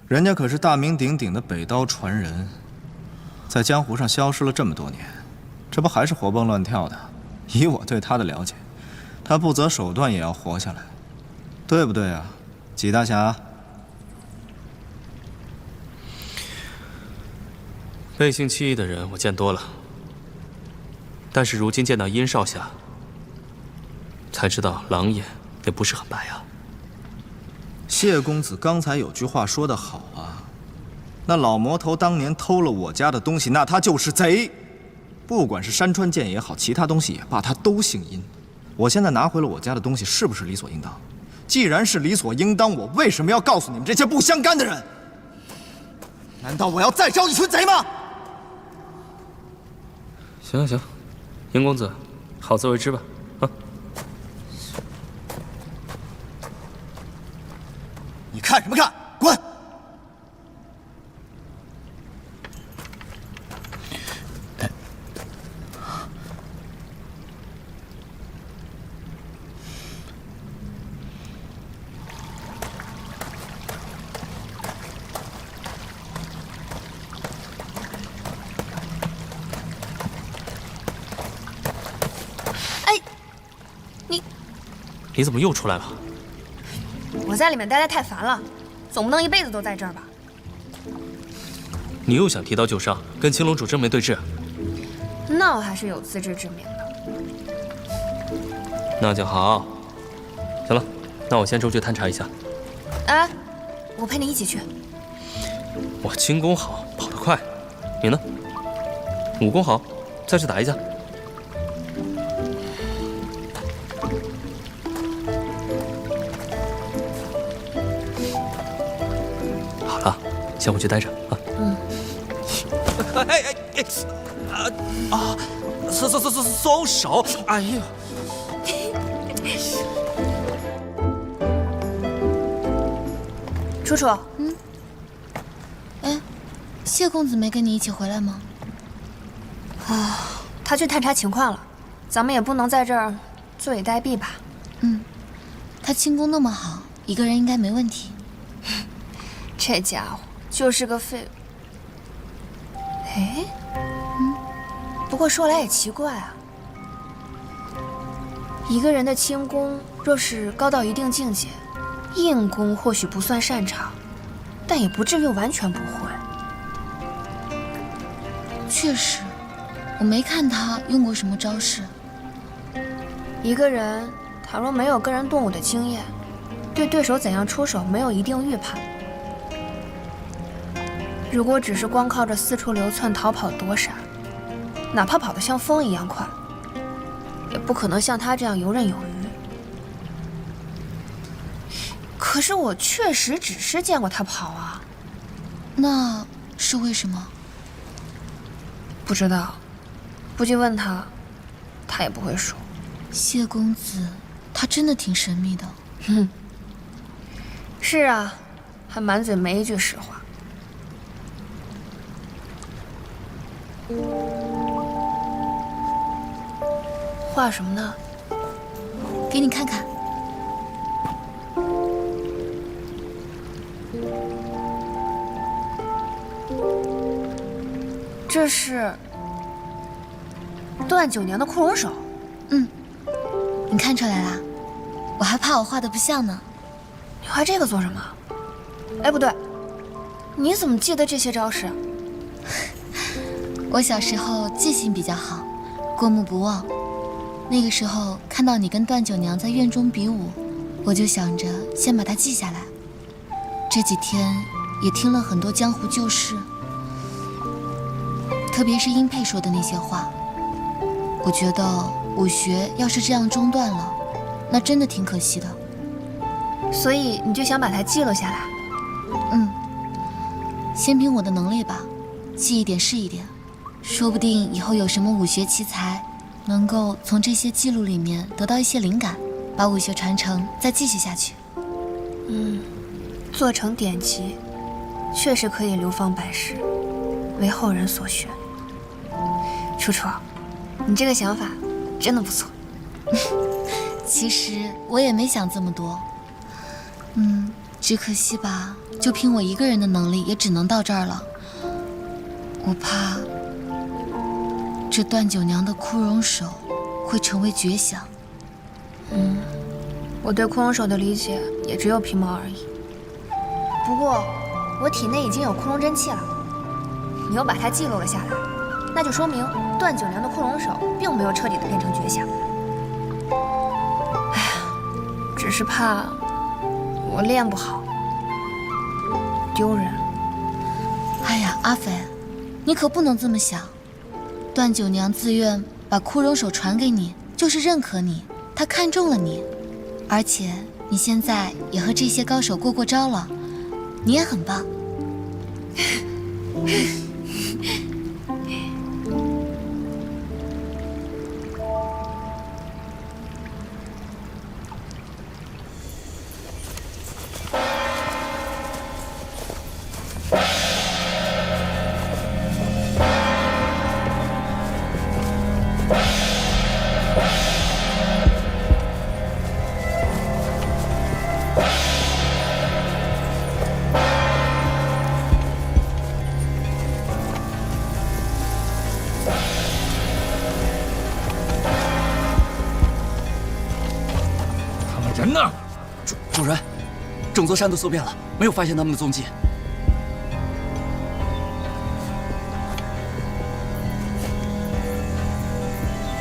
人家可是大名鼎鼎的北刀传人，在江湖上消失了这么多年，这不还是活蹦乱跳的？以我对他的了解，他不择手段也要活下来，对不对啊，纪大侠？背信弃义的人我见多了，但是如今见到殷少侠，才知道狼眼也不是很白啊。谢公子刚才有句话说得好啊，那老魔头当年偷了我家的东西，那他就是贼。不管是山川剑也好，其他东西也罢，他都姓殷。我现在拿回了我家的东西，是不是理所应当？既然是理所应当，我为什么要告诉你们这些不相干的人？难道我要再招一群贼吗？行行，殷公子，好自为之吧。啊！你看什么看？滚！你怎么又出来了？我在里面待得太烦了，总不能一辈子都在这儿吧？你又想提刀就上，跟青龙主正面对峙？那我还是有自知之明的。那就好。行了，那我先出去探查一下。哎，我陪你一起去。我轻功好，跑得快。你呢？武功好，再去打一架。好了，先回去待着啊。嗯。松手！哎呦！楚楚，哎，谢公子没跟你一起回来吗？啊，他去探查情况了，咱们也不能在这儿坐以待毙吧？他轻功那么好，一个人应该没问题。这家伙就是个废物。哎，不过说来也奇怪啊，一个人的轻功若是高到一定境界，硬功或许不算擅长，但也不至于完全不会。确实，我没看他用过什么招式。一个人倘若没有跟人动武的经验，对对手怎样出手没有一定预判。如果只是光靠着四处流窜、逃跑躲闪，哪怕跑得像风一样快，也不可能像他这样游刃有余。可是我确实只是见过他跑啊。那是为什么？不知道，不去问他，他也不会说。谢公子，他真的挺神秘的。是啊，还满嘴没一句实话。画什么呢？给你看看。这是段九娘的库龙手。你看出来啦？我还怕我画的不像呢。你画这个做什么？哎，不对，你怎么记得这些招式？我小时候记性比较好，过目不忘。那个时候看到你跟段九娘在院中比武，我就想着先把它记下来。这几天也听了很多江湖旧事，特别是殷佩说的那些话。我觉得武学要是这样中断了，那真的挺可惜的。所以你就想把它记录下来？先凭我的能力吧，记一点是一点，说不定以后有什么武学奇才，能够从这些记录里面得到一些灵感，把武学传承再继续下去。做成典籍，确实可以流芳百世，为后人所学。楚楚，你这个想法真的不错。其实我也没想这么多，只可惜吧，就凭我一个人的能力，也只能到这儿了。我怕这段九娘的枯荣手会成为绝响。我对枯荣手的理解也只有皮毛而已。不过，我体内已经有枯荣真气了，你又把它记录了下来，那就说明段九娘的枯荣手并没有彻底的变成绝响。哎呀，只是怕我练不好，丢人。哎呀，阿飞，你可不能这么想。段九娘自愿把枯荣手传给你，就是认可你，她看中了你，而且你现在也和这些高手过招了，你也很棒。人呢？主人，整座山都搜遍了，没有发现他们的踪迹。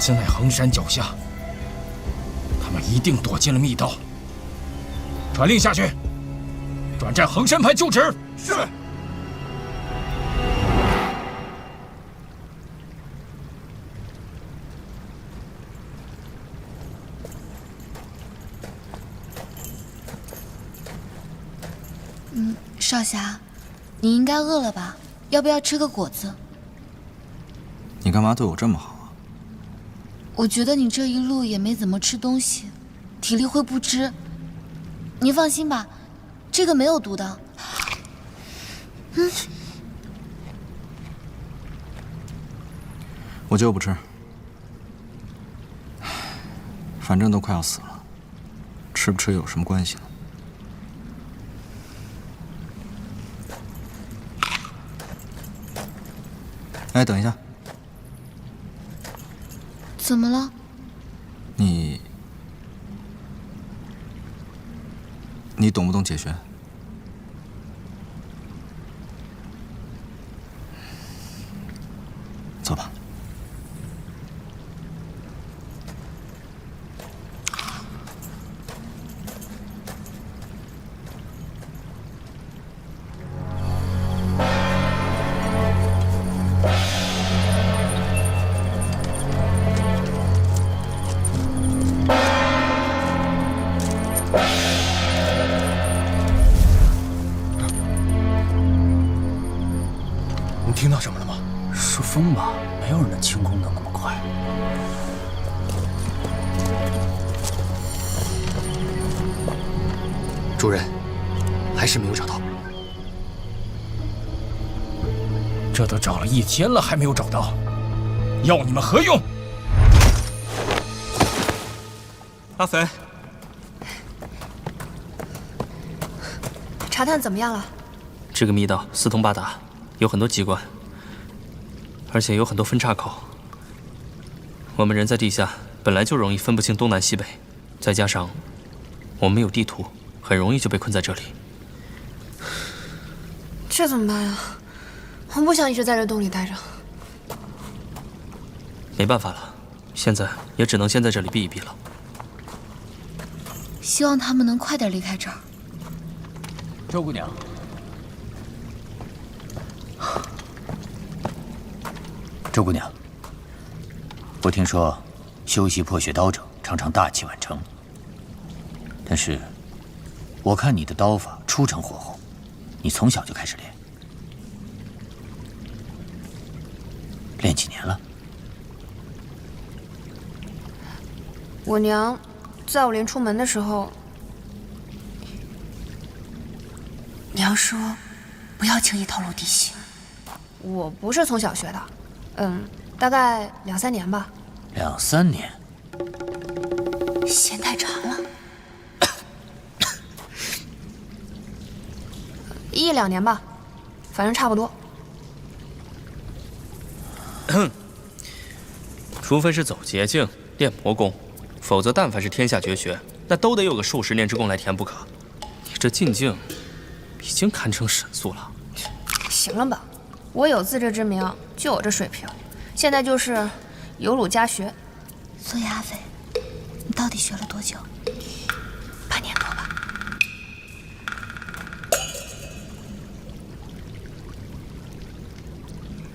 现在衡山脚下，他们一定躲进了密道。传令下去，转战衡山派就职。是。少侠，你应该饿了吧？要不要吃个果子？你干嘛对我这么好啊？我觉得你这一路也没怎么吃东西，体力会不支。你放心吧，这个没有毒的。我就不吃，反正都快要死了，吃不吃有什么关系呢？哎，等一下，怎么了？你懂不懂解旋？走吧。听到什么了吗？是风吧？没有人的轻功能那么快。主人，还是没有找到。这都找了1天了，还没有找到，要你们何用？阿肥，查探怎么样了？这个密道四通八达，有很多机关，而且有很多分岔口。我们人在地下，本来就容易分不清东南西北，再加上我们没有地图，很容易就被困在这里。这怎么办呀？我不想一直在这洞里待着。没办法了，现在也只能先在这里避一避了。希望他们能快点离开这儿。周姑娘，周姑娘，我听说修习破血刀者常常大器晚成，但是我看你的刀法出尘火候，你从小就开始练，练几年了？我娘在我临出门的时候，娘说不要轻易透露底细。我不是从小学的，大概2、3年吧。2、3年，嫌太长了。1、2年吧，反正差不多。除非是走捷径练魔功，否则但凡是天下绝学，那都得有个数十年之功来填不可。你这进境已经堪称神速了。行了吧，我有自知之明，就我这水平，现在就是有辱家学。苏亚飞，你到底学了多久？8年多吧。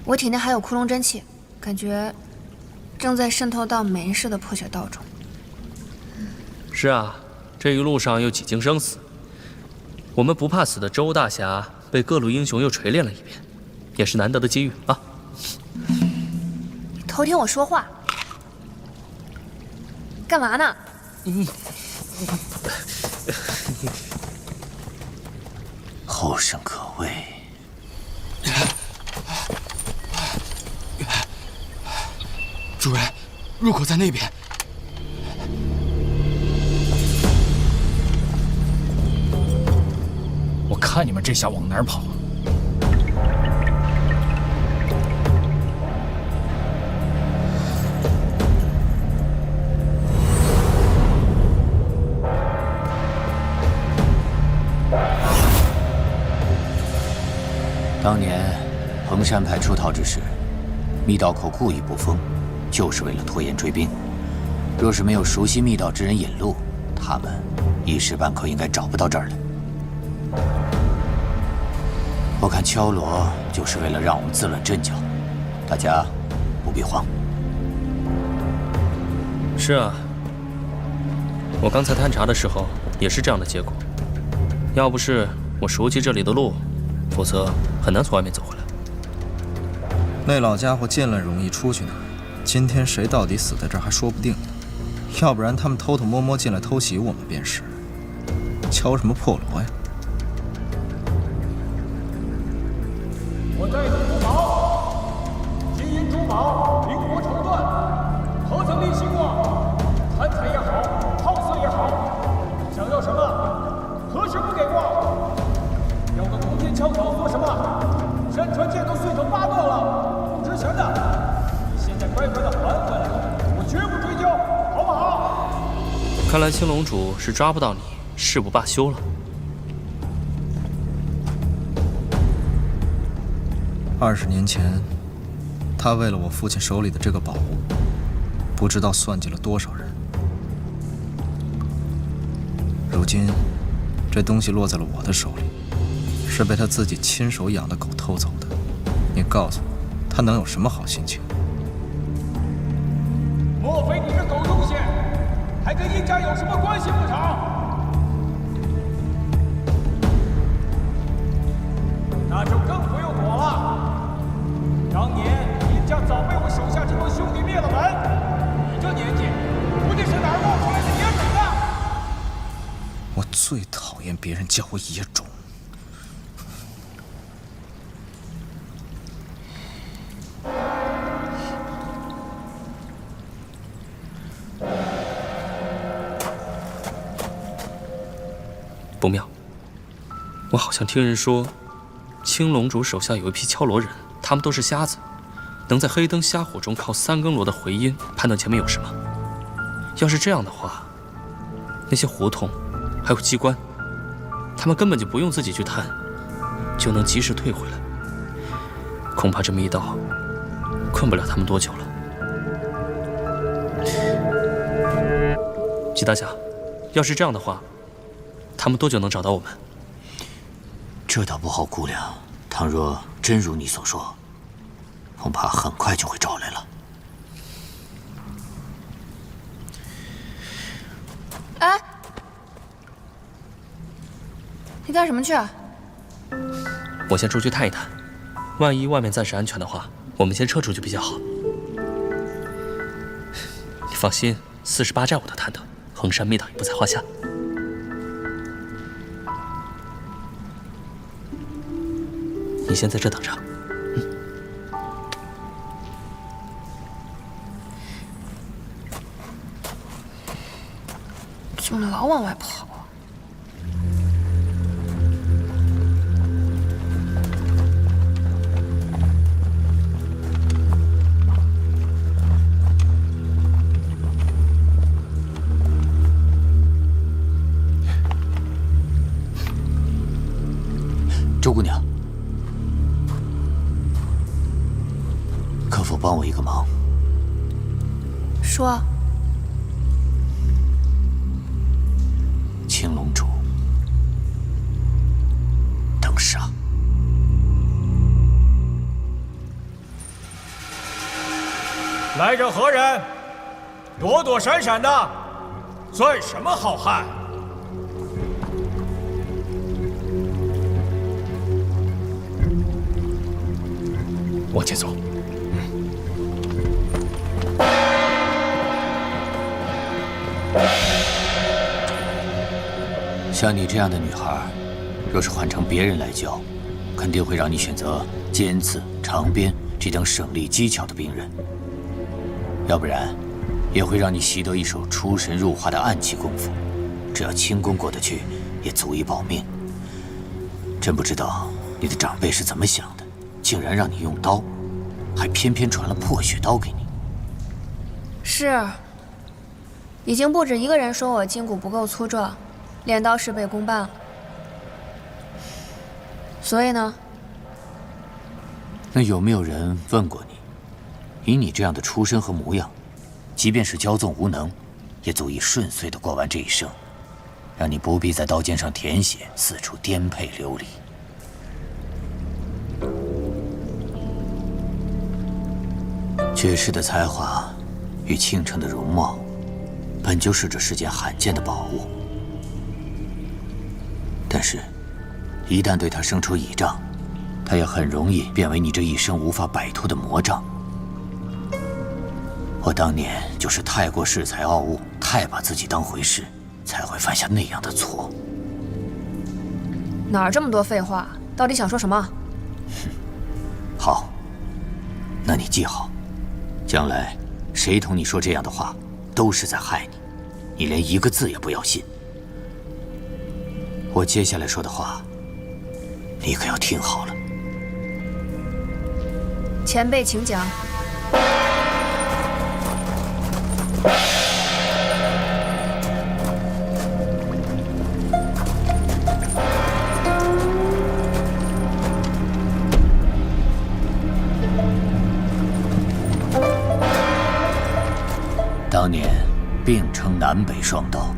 我体内还有窟窿真气，感觉正在渗透到每一世的破血道中。是啊，这一路上又几经生死，我们不怕死的周大侠被各路英雄又锤炼了一遍，也是难得的机遇啊！你偷听我说话，干嘛呢？后生可畏。主人，入口在那边。我看你们这下往哪儿跑？当年衡山派出逃之时，密道口故意不封，就是为了拖延追兵。若是没有熟悉密道之人引路，他们一时半刻应该找不到这儿来。我看敲锣就是为了让我们自乱阵脚，大家不必慌。是啊，我刚才探查的时候也是这样的结果。要不是我熟悉这里的路，否则很难从外面走回来。那老家伙进来容易出去难，今天谁到底死在这儿还说不定呢。要不然他们偷偷摸摸进来偷袭我们便是。敲什么破锣呀？我再度出宝，金银珠宝，灵活绸缎，何曾历习过？贪财也好，好色也好，想要什么，何时不给过？要个弓箭枪口做什么？山川剑都碎成8段了，不值钱的。你现在乖乖的还回来，我绝不追究，好不好？看来青龙主是抓不到你，誓不罢休了。20年前，他为了我父亲手里的这个宝物，不知道算计了多少人。如今，这东西落在了我的手里，是被他自己亲手养的狗偷走的。你告诉我，他能有什么好心情？莫非你这狗东西还跟殷家有什么关系不成？那就更不用躲了。当年殷家早被我手下这帮兄弟灭了门，你这年纪，不定是哪儿冒出来的野种呢？我最讨厌别人叫我野种。不妙，我好像听人说，青龙主手下有一批敲锣人，他们都是瞎子，能在黑灯瞎火中靠3更锣的回音判断前面有什么。要是这样的话，那些胡同还有机关，他们根本就不用自己去探，就能及时退回来。恐怕这密道困不了他们多久了。纪大侠，要是这样的话，他们多久能找到我们？这倒不好估量。倘若真如你所说，恐怕很快就会找来了。哎，你干什么去啊？我先出去探一探，万一外面暂时安全的话，我们先撤出去比较好。你放心，48寨我都探得，衡山密道也不在话下。你先在这等着。怎么老往外跑啊？周姑娘，可否帮我一个忙？说。青龙主等杀。来人何人？躲躲闪闪的，算什么好汉？往前走。像你这样的女孩，若是换成别人来教，肯定会让你选择尖刺、长鞭这等省力机巧的兵刃，要不然，也会让你习得一手出神入化的暗器功夫。只要轻功过得去，也足以保命。真不知道你的长辈是怎么想的，竟然让你用刀，还偏偏传了破血刀给你。是，已经不止一个人说我筋骨不够粗壮，练刀事倍功半了。所以呢？那有没有人问过你，以你这样的出身和模样，即便是骄纵无能，也足以顺遂地过完这一生，让你不必在刀尖上舔血，四处颠沛流离。绝世的才华与倾城的容貌，本就是这世间罕见的宝物。但是，一旦对它生出倚仗，它也很容易变为你这一生无法摆脱的魔障。我当年就是太过恃才傲物，太把自己当回事，才会犯下那样的错。哪儿这么多废话？到底想说什么？好，那你记好，将来谁同你说这样的话，都是在害你，你连一个字也不要信。我接下来说的话，你可要听好了。前辈请讲。当年并称南北双刀，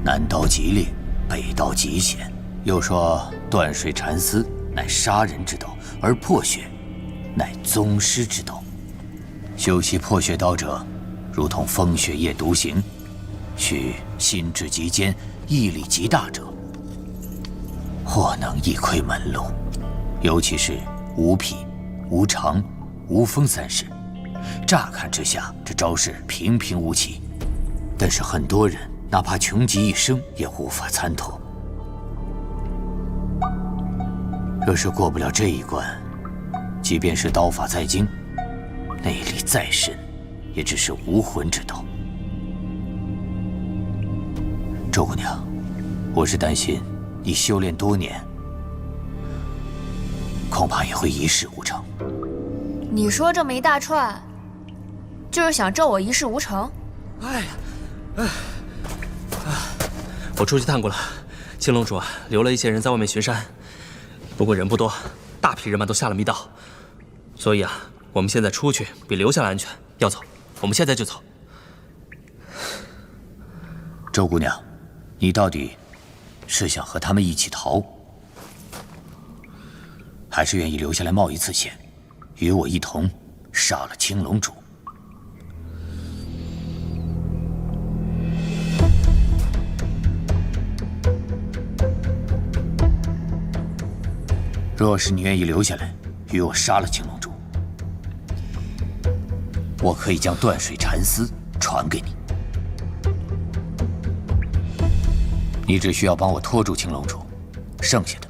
南刀极烈，北刀极险。又说断水缠丝乃杀人之刀，而破血乃宗师之刀。修习破血刀者，如同风雪夜独行，需心智极坚，毅力极大者，或能一窥门路。尤其是无劈、无长、无锋三式，乍看之下，这招式平平无奇，但是很多人哪怕穷极一生也无法参透。若是过不了这一关，即便是刀法再精，内力再深，也只是无魂之刀。周姑娘，我是担心你修炼多年，恐怕也会一事无成。你说这么一大串，就是想咒我一事无成？我出去探过了，青龙主啊，留了一些人在外面巡山，不过人不多，大批人马都下了密道，所以啊，我们现在出去比留下来安全。要走，我们现在就走。周姑娘，你到底是想和他们一起逃，还是愿意留下来冒一次险，与我一同杀了青龙主？若是你愿意留下来，与我杀了青龙主，我可以将断水缠丝传给你。你只需要帮我拖住青龙主，剩下的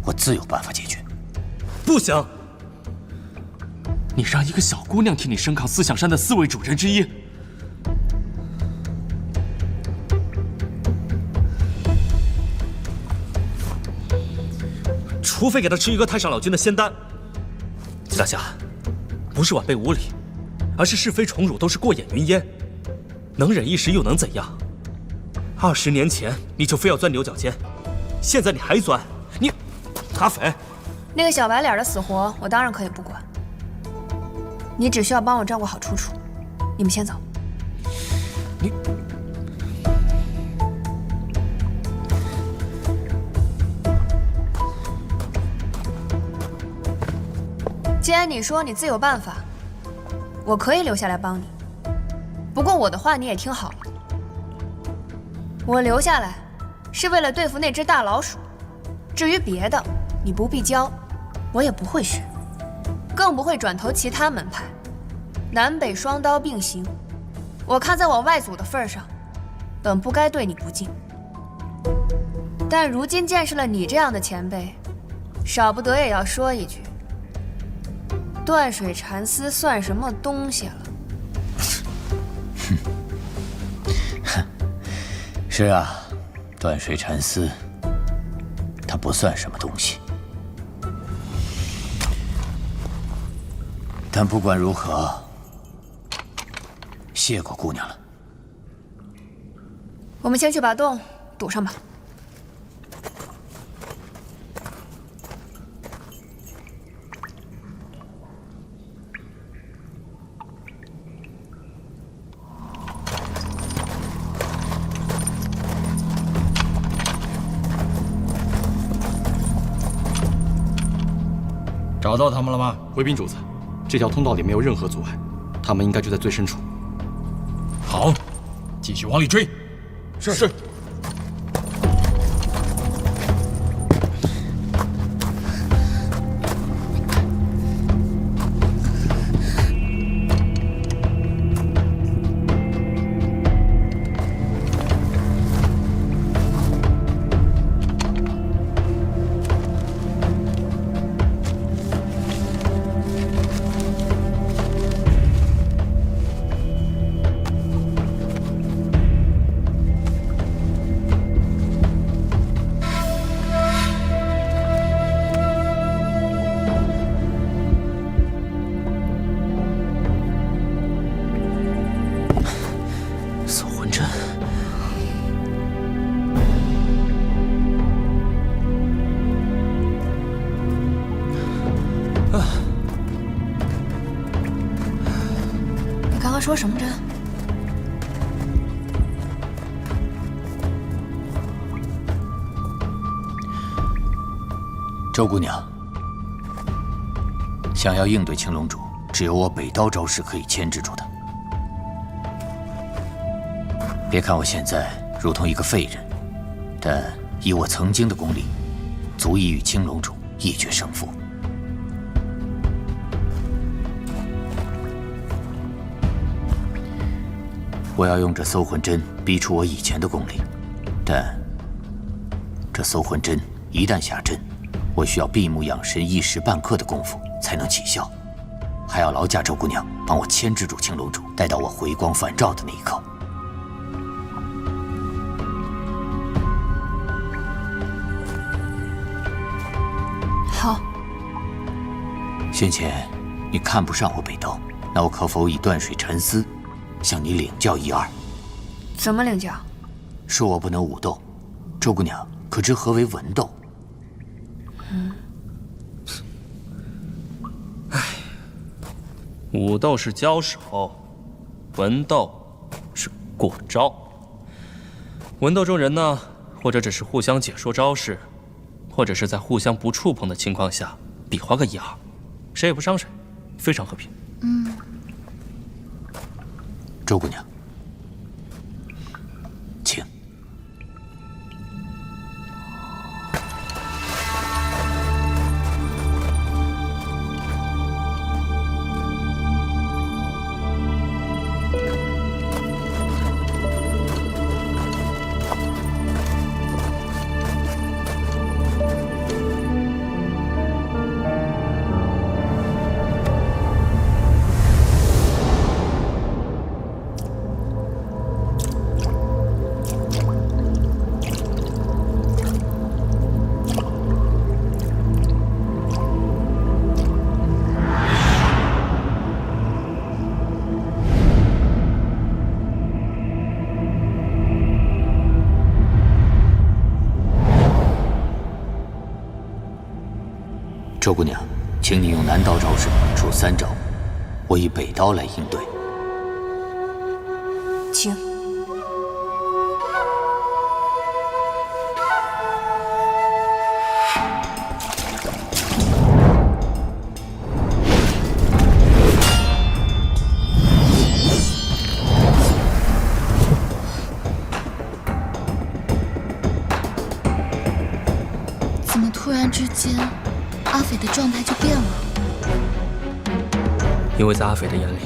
我自有办法解决。不行！你让一个小姑娘替你升抗思想山的4位主人之一，除非给她吃一个太上老君的仙丹。季大侠，不是晚辈无礼，而是是非宠辱都是过眼云烟，能忍一时又能怎样？20年前你就非要钻牛角尖，现在你还钻，你他匪。那个小白脸的死活，我当然可以不管。你只需要帮我照顾好楚楚。你们先走。你。 既然你说你自有办法，我可以留下来帮你。不过我的话你也听好了，我留下来是为了对付那只大老鼠。至于别的，你不必教，我也不会学，更不会转投其他门派。南北双刀并行，我看在我外祖的份上，本不该对你不敬。但如今见识了你这样的前辈，少不得也要说一句。 断水蚕丝算什么东西了？哼，是啊，断水蚕丝，它不算什么东西。但不管如何，谢过姑娘了。我们先去把洞堵上吧。 找到他们了吗？回禀主子，这条通道里没有任何阻碍，他们应该就在最深处。好，继续往里追。是。说什么针？周姑娘，想要应对青龙主，只有我北刀招式可以牵制住他。别看我现在如同一个废人，但以我曾经的功力，足以与青龙主一决胜负。 我要用这搜魂针逼出我以前的功力，但这搜魂针一旦下阵，我需要闭目养神一时半刻的功夫才能起效，还要劳驾周姑娘帮我牵制住青龙主，待到我回光返照的那一刻。好。先前你看不上我北刀，那我可否以断水蚕丝？ 向你领教一二。怎么领教？说我不能武斗，周姑娘可知何为文斗？武斗是交手，文斗是过招。文斗中人呢，或者只是互相解说招式，或者是在互相不触碰的情况下比划个一二，谁也不伤谁，非常和平。周姑娘，请。周姑娘，请你用南刀招式出3招，我以北刀来应对。请。怎么突然之间，阿斐的状态就变了？因为在阿斐的眼里，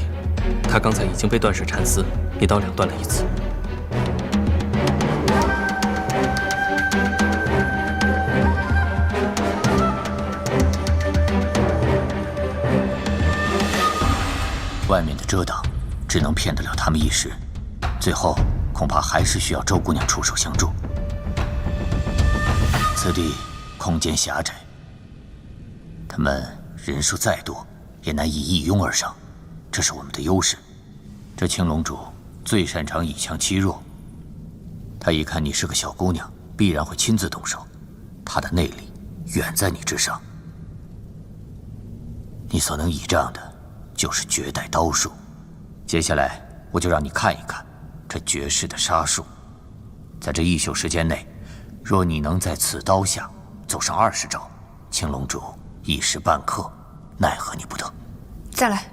他刚才已经被断水缠丝一刀两断了一次。外面的遮挡只能骗得了他们一时，最后恐怕还是需要周姑娘出手相助。此地空间狭窄，他们人数再多也难以一拥而上，这是我们的优势。这青龙主最擅长以强欺弱，他一看你是个小姑娘，必然会亲自动手，他的内力远在你之上。你所能倚仗的就是绝代刀术，接下来我就让你看一看这绝世的杀术。在这1宿时间内，若你能在此刀下走上20招，青龙主一时半刻奈何你不得。再来。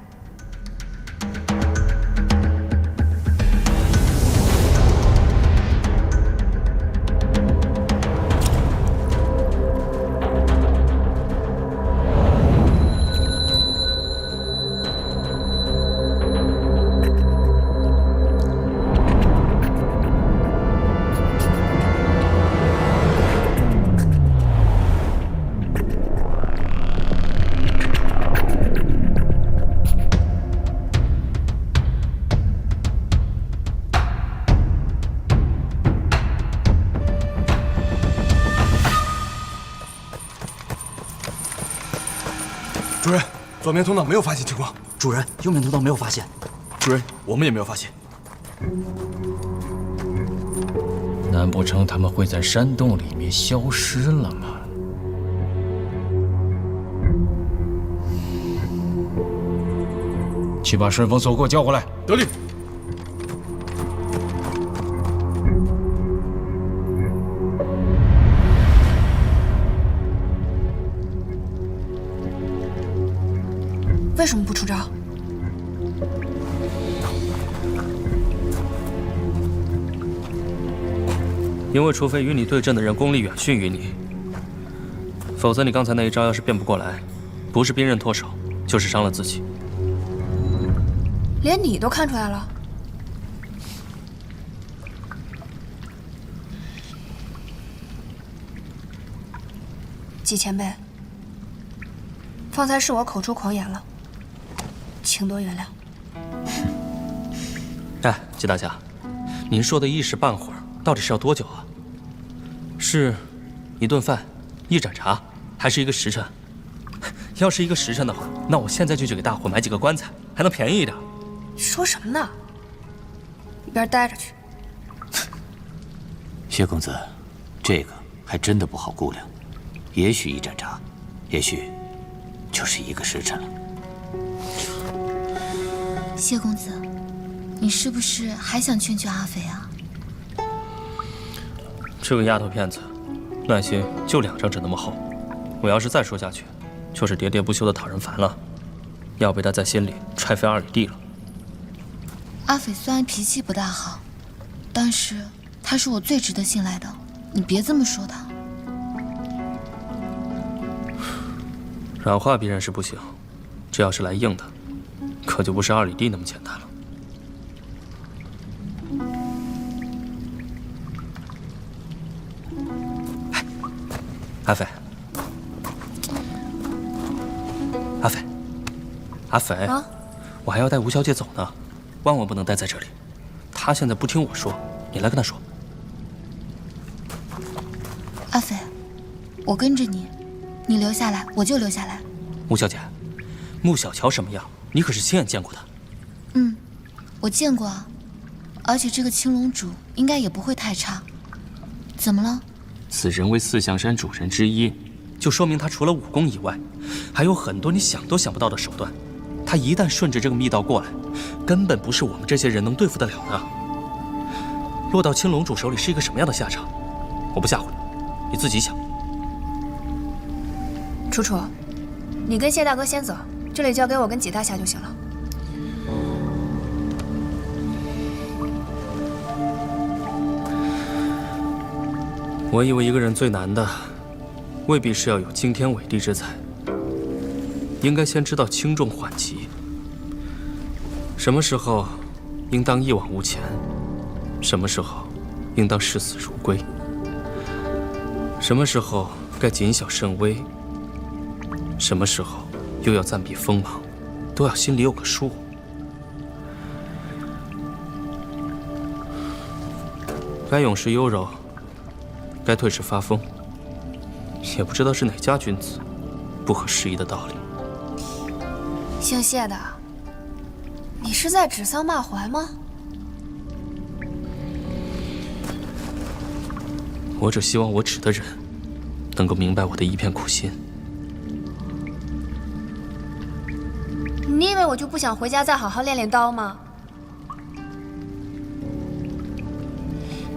主任，左面通道没有发现情况。主人，右面通道没有发现。主任，我们也没有发现。难不成他们会在山洞里面消失了吗？去把顺风锁给我叫过来。得令。为什么不出招？因为除非与你对阵的人功力远逊于你，否则你刚才那一招要是变不过来，不是兵刃脱手，就是伤了自己。连你都看出来了？季前辈，方才是我口出狂言了，请多原谅。哎，季大侠，您说的一时半会儿，到底是要多久啊？是一顿饭、一盏茶，还是1个时辰？要是1个时辰的话，那我现在就去给大伙买几个棺材，还能便宜一点。说什么呢？一边待着去。薛公子，这个还真的不好估量，也许1盏茶，也许就是1个时辰了。谢公子，你是不是还想劝劝阿斐啊？这个丫头片子，耐心就2张纸那么厚，我要是再说下去，就是喋喋不休的讨人烦了，要被她在心里踹飞2里地了。阿斐虽然脾气不大好，但是他是我最值得信赖的，你别这么说他。软化必然是不行，这要是来硬的，可就不是2里地那么简单了。哎，阿斐，阿斐，阿斐，啊，我还要带吴小姐走呢，万万不能待在这里。她现在不听我说，你来跟她说。阿斐，我跟着你，你留下来我就留下来。吴小姐，穆小乔什么样，你可是亲眼见过的。嗯，我见过啊，而且这个青龙主应该也不会太差。怎么了？此人为4象山主人之一，就说明他除了武功以外，还有很多你想都想不到的手段。他一旦顺着这个密道过来，根本不是我们这些人能对付得了的。落到青龙主手里是一个什么样的下场？我不吓唬你，你自己想。楚楚，你跟谢大哥先走，这里交给我跟几大侠就行了。我以为一个人最难的，未必是要有惊天伟地之才，应该先知道轻重缓急。什么时候应当一往无前，什么时候应当视死如归，什么时候该谨小慎微，什么时候又要暂避锋芒，都要心里有个数。该勇时优柔，该退时发疯，也不知道是哪家君子不合时宜的道理。姓谢的，你是在指桑骂槐吗？我只希望我指的人能够明白我的一片苦心。你以为我就不想回家再好好练练刀吗？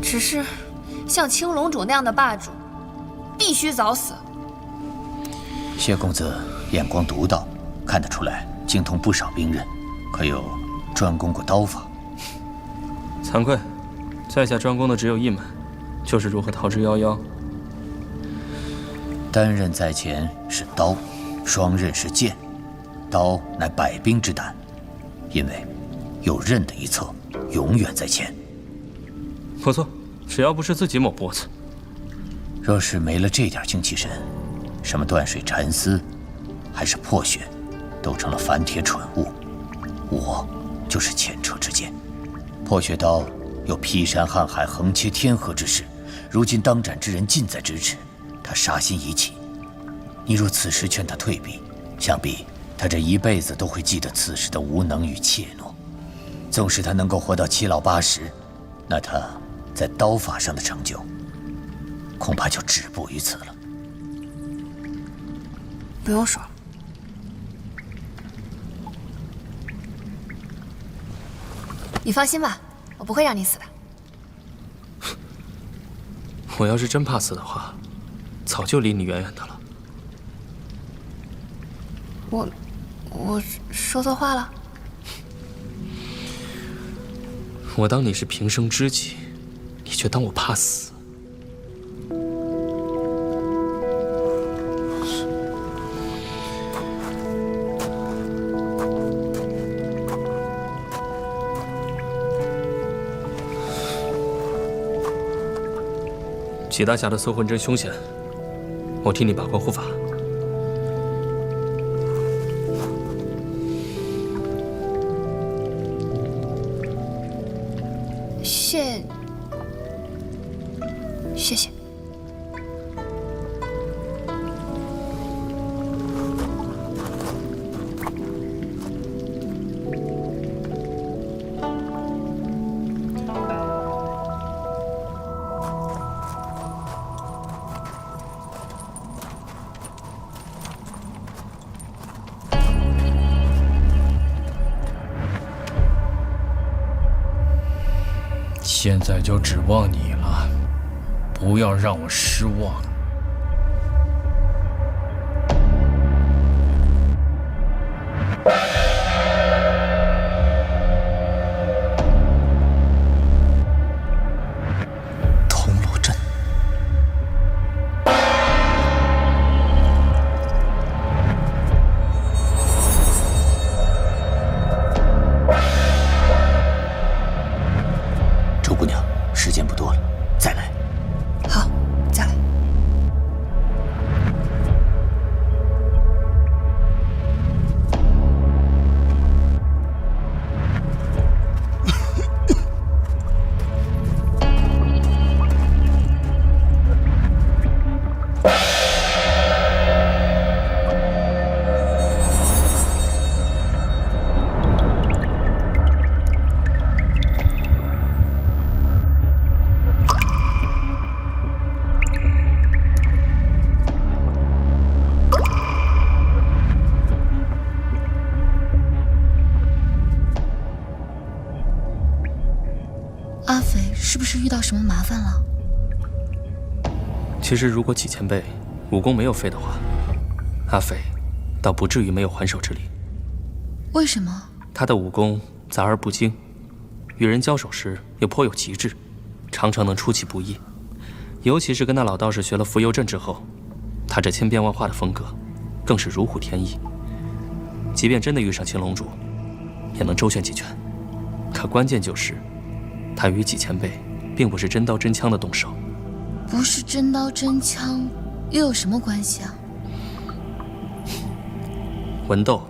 只是像青龙主那样的霸主，必须早死。谢公子眼光独到，看得出来精通不少兵刃，可有专攻过刀法？惭愧，在下专攻的只有一门，就是如何逃之夭夭。单刃在前是刀，双刃是剑。刀乃百兵之胆，因为有刃的一侧永远在前。不错，只要不是自己抹脖子。若是没了这点精气神，什么断水沉思，还是破血，都成了凡铁蠢物。我就是前车之鉴。破血刀有劈山撼海、横切天河之势，如今当斩之人近在咫尺，他杀心已起。你若此时劝他退避，想必他这一辈子都会记得此时的无能与怯懦。纵使他能够活到7老80，那他在刀法上的成就，恐怕就止步于此了。不用说，你放心吧，我不会让你死的。我要是真怕死的话，早就离你远远的了。我说错话了？我当你是平生知己，你却当我怕死。几大侠的搜魂针凶险，我替你把关护法。谢谢。现在就指望你了，不要让我失望。铜锣阵，周姑娘，时间不多了，再来。好，再来。不是遇到什么麻烦了？其实，如果几前辈武功没有废的话，阿斐倒不至于没有还手之力。为什么？他的武功杂而不精，与人交手时又颇有极致，常常能出其不意。尤其是跟那老道士学了伏幽阵之后，他这千变万化的风格，更是如虎添翼。即便真的遇上青龙主，也能周旋几拳。可关键就是，他与几前辈并不是真刀真枪的动手。不是真刀真枪，又有什么关系啊？文斗，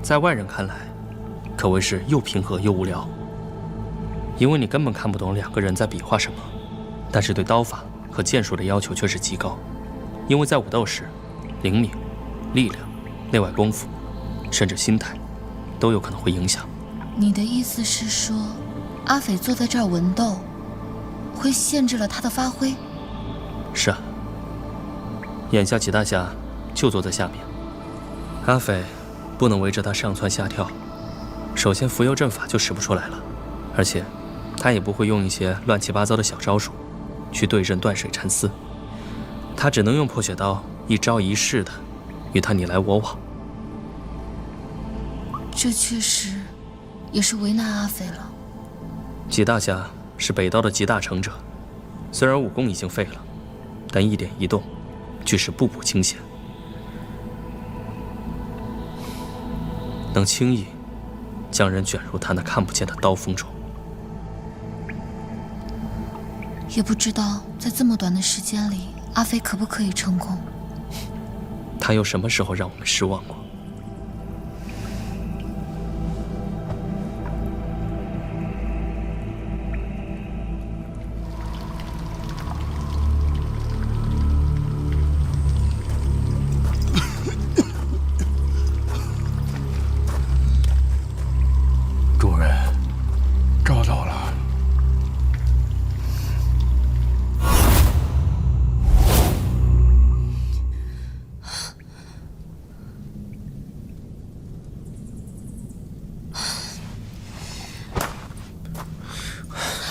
在外人看来，可谓是又平和又无聊，因为你根本看不懂两个人在比划什么。但是对刀法和剑术的要求却是极高，因为在武斗时，灵敏、力量、内外功夫，甚至心态，都有可能会影响。你的意思是说，阿斐坐在这儿文斗，会限制了他的发挥？是啊，眼下几大侠就坐在下面，阿斐不能围着他上蹿下跳。首先伏幽阵法就使不出来了，而且他也不会用一些乱七八糟的小招数去对阵断水禅丝，他只能用破血刀一招一式的与他你来我往。这确实也是为难阿斐了。几大侠是北刀的集大成者，虽然武功已经废了，但一点一动俱是步步惊险，能轻易将人卷入他那看不见的刀锋中。也不知道在这么短的时间里，阿斐可不可以成功？他又什么时候让我们失望过？主人，找到了。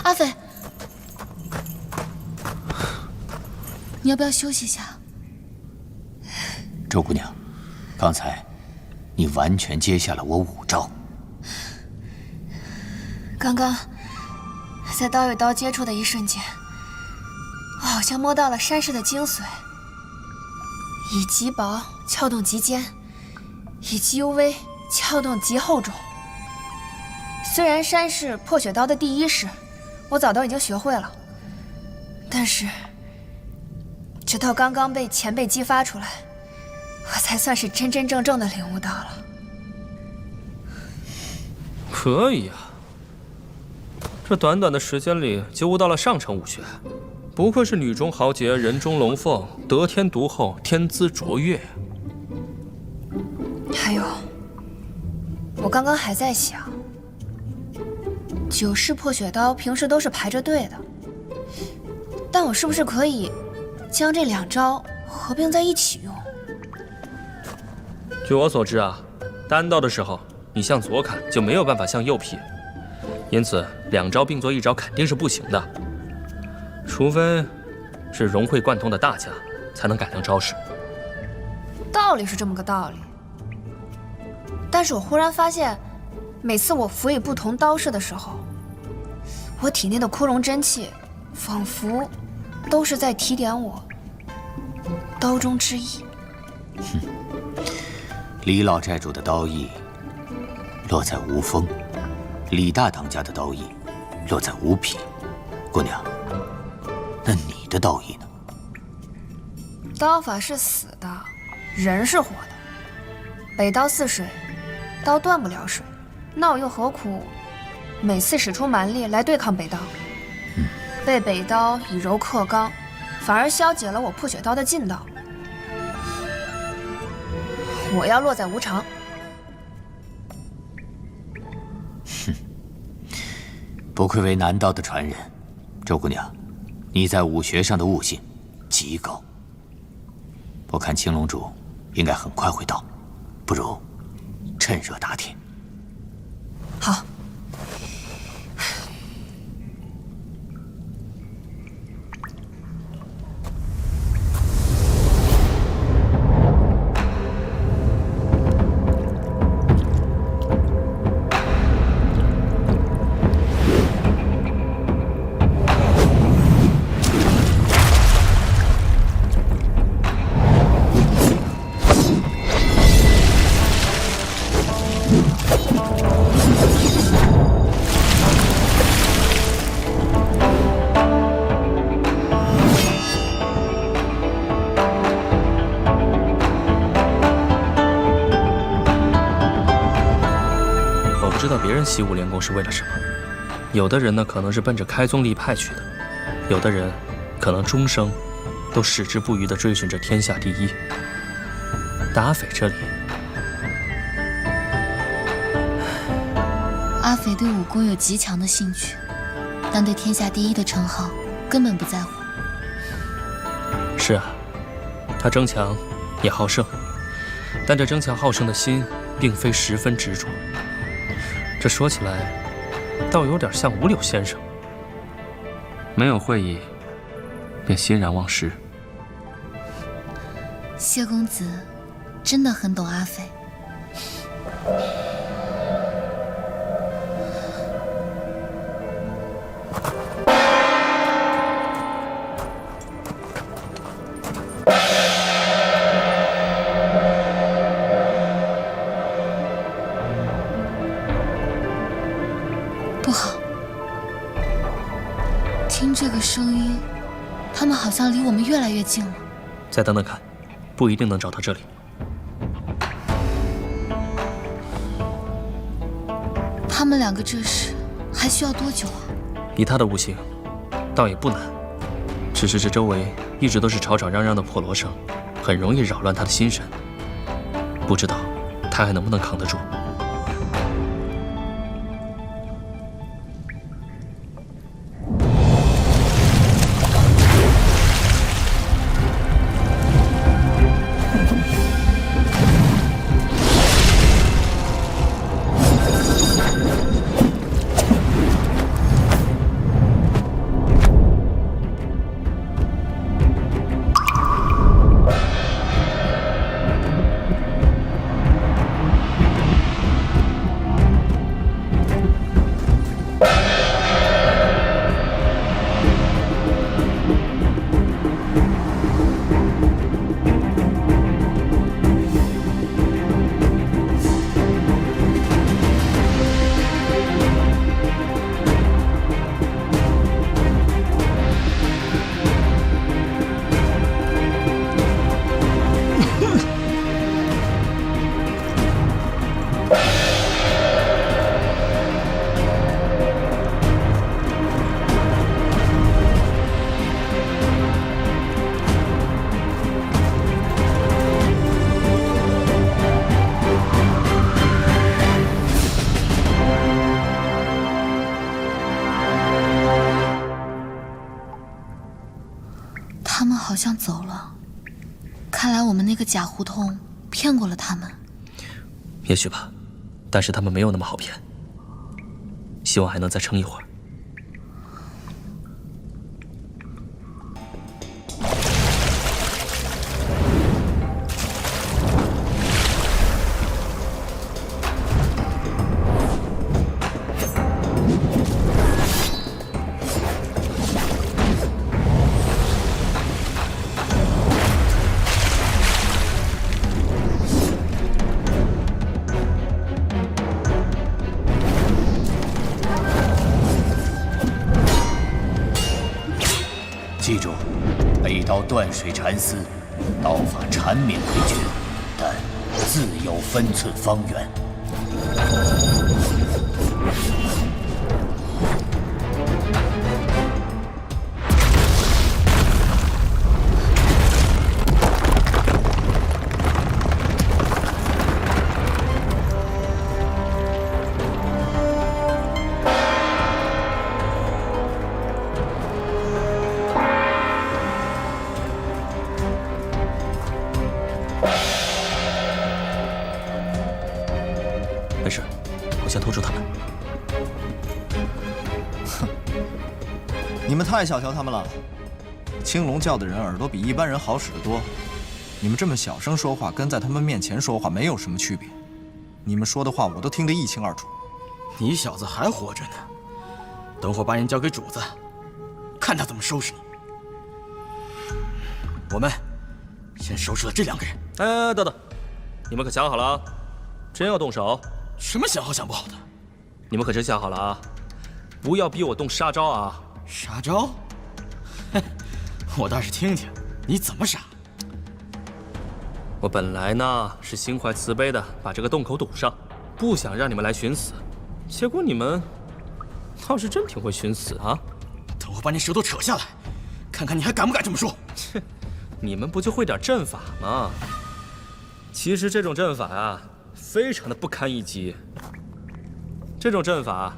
阿斐，你要不要休息一下？周姑娘，刚才你完全接下了我5招。刚刚在刀与刀接触的一瞬间，我好像摸到了山势的精髓，以极薄撬动极坚，以极幽微撬动极厚重。虽然山势破血刀的第一式我早都已经学会了，但是直到刚刚被前辈激发出来，我才算是真真正正的领悟到了。可以啊，这短短的时间里就悟到了上乘武学，不愧是女中豪杰，人中龙凤，得天独厚，天资卓越。还有，我刚刚还在想9式破血刀平时都是排着队的，但我是不是可以将这2招合并在一起用？据我所知啊，单刀的时候你向左砍就没有办法向右劈，因此2招并作一招肯定是不行的，除非是融会贯通的大家才能改良招式。道理是这么个道理，但是我忽然发现，每次我辅以不同刀式的时候，我体内的枯荣真气仿佛都是在提点我刀中之意。李老寨主的刀意落在无锋，李大当家的刀意落在无匹。姑娘，那你的刀意呢？刀法是死的，人是活的。北刀似水，刀断不了水，那我又何苦每次使出蛮力来对抗北刀？被北刀以柔克刚，反而消解了我破血刀的劲道。我要落在无常。不愧为南道的传人，周姑娘，你在武学上的悟性极高。我看青龙主应该很快会到，不如趁热打铁。好。知道别人习武练功是为了什么。有的人呢，可能是奔着开宗立派去的；有的人，可能终生都矢志不渝地追寻着天下第一。但阿斐这里，阿斐对武功有极强的兴趣，但对天下第一的称号根本不在乎。是啊，他争强也好胜，但这争强好胜的心并非十分执着。这说起来，倒有点像五柳先生，没有会意，便欣然忘食。谢公子真的很懂阿斐。不好，听这个声音，他们好像离我们越来越近了。再等等看，不一定能找到这里。他们两个这时还需要多久啊？以他的悟性，倒也不难，只是这周围一直都是吵吵嚷嚷的破锣声，很容易扰乱他的心神。不知道他还能不能扛得住。他们好像走了，看来我们那个假胡同骗过了他们。也许吧，但是他们没有那么好骗。希望还能再撑一会儿。记住，北刀断水缠丝，刀法缠绵为绝，但自有分寸方圆。没事，我先拖住他们。哼，你们太小瞧他们了。青龙教的人耳朵比一般人好使得多，你们这么小声说话，跟在他们面前说话没有什么区别。你们说的话我都听得一清二楚。你小子还活着呢，等会儿把你交给主子，看他怎么收拾你。我们先收拾了这2个人。哎，等等，你们可想好了啊？真要动手？什么想好想不好的？你们可真想好了啊！不要逼我动杀招啊！杀招？哼，我倒是听听你怎么杀。我本来呢是心怀慈悲的，把这个洞口堵上，不想让你们来寻死。结果你们倒是真挺会寻死啊！等我把你舌头扯下来，看看你还敢不敢这么说。切，你们不就会点阵法吗？其实这种阵法啊，非常的不堪一击。这种阵法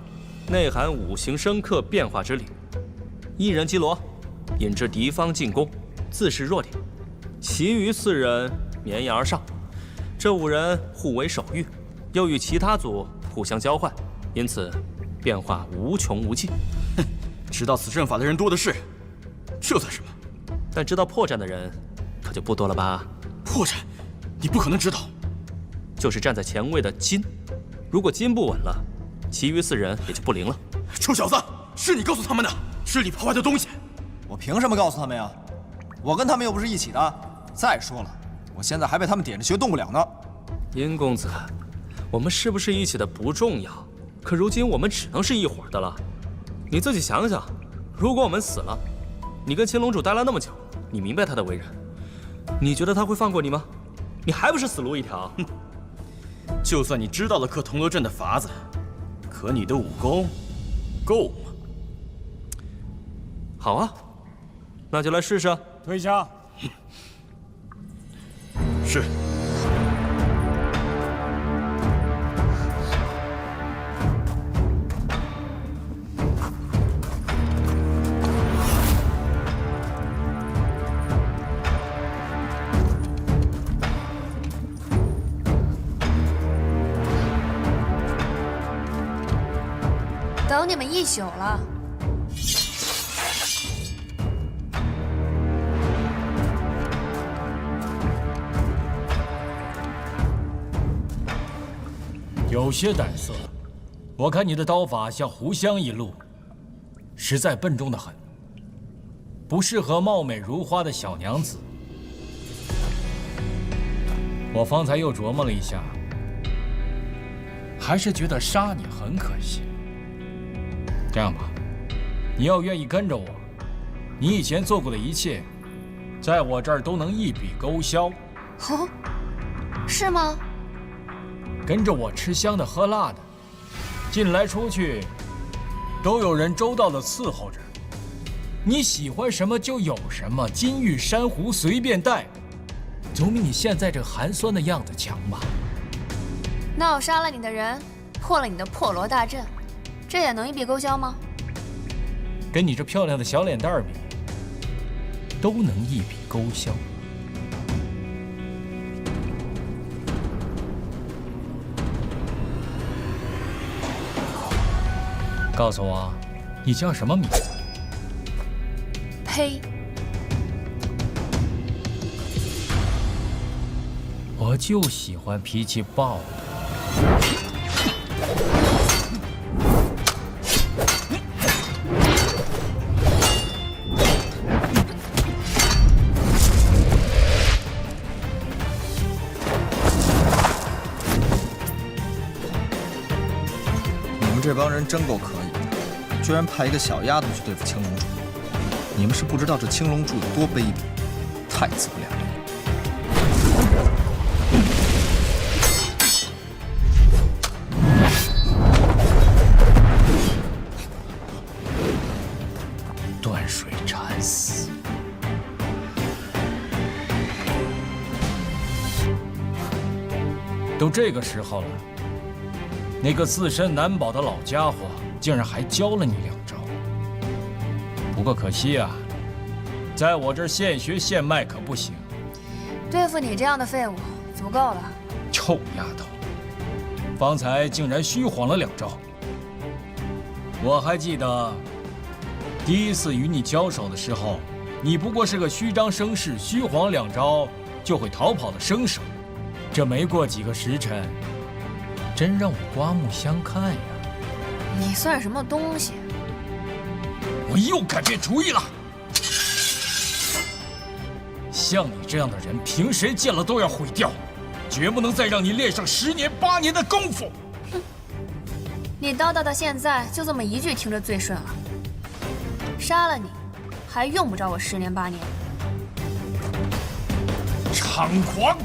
内含五行生克变化之力，一人击罗，引致敌方进攻，自示弱点，其余4人绵延而上。这5人互为手谕，又与其他组互相交换，因此变化无穷无尽。哼，知道此阵法的人多的是，这算什么？但知道破绽的人可就不多了吧？破绽？你不可能知道。就是站在前卫的金，如果金不稳了，其余4人也就不灵了。臭小子，是你告诉他们的，是你破坏的东西。我凭什么告诉他们呀？我跟他们又不是一起的。再说了，我现在还被他们点着穴动不了呢。殷公子，我们是不是一起的不重要，可如今我们只能是一伙的了。你自己想想，如果我们死了，你跟青龙主待了那么久，你明白他的为人，你觉得他会放过你吗？你还不是死路一条？哼！就算你知道了克铜锣阵的法子，可你的武功够吗？好啊，那就来试试。退下。是。等你们一宿了。有些胆色，我看你的刀法像狐香一路，实在笨重的很，不适合貌美如花的小娘子。我方才又琢磨了一下，还是觉得杀你很可惜。这样吧，你要愿意跟着我，你以前做过的一切，在我这儿都能一笔勾销。哦，是吗？跟着我吃香的喝辣的，进来出去，都有人周到的伺候着。你喜欢什么就有什么，金玉珊瑚随便带，总比你现在这寒酸的样子强吧？那我杀了你的人，破了你的破罗大阵，这也能一笔勾销吗？跟你这漂亮的小脸蛋儿比，都能一笔勾销。告诉我，你叫什么名字？呸！我就喜欢脾气暴的。你们这帮人真够可以的，居然派一个小丫头去对付青龙主。你们是不知道这青龙主有多卑鄙，太自不量力。断水禅死。都这个时候了，那个自身难保的老家伙竟然还教了你2招。不过可惜啊，在我这儿现学现卖可不行。对付你这样的废物足够了。臭丫头，方才竟然虚晃了2招。我还记得第一次与你交手的时候，你不过是个虚张声势、虚晃2招就会逃跑的生手。这没过几个时辰，真让我刮目相看呀！你算什么东西？我又改变主意了。像你这样的人，凭谁见了都要毁掉，绝不能再让你练上10年8年的功夫。哼，你叨叨到现在就这么一句听着最顺了。杀了你，还用不着我10年8年。猖狂！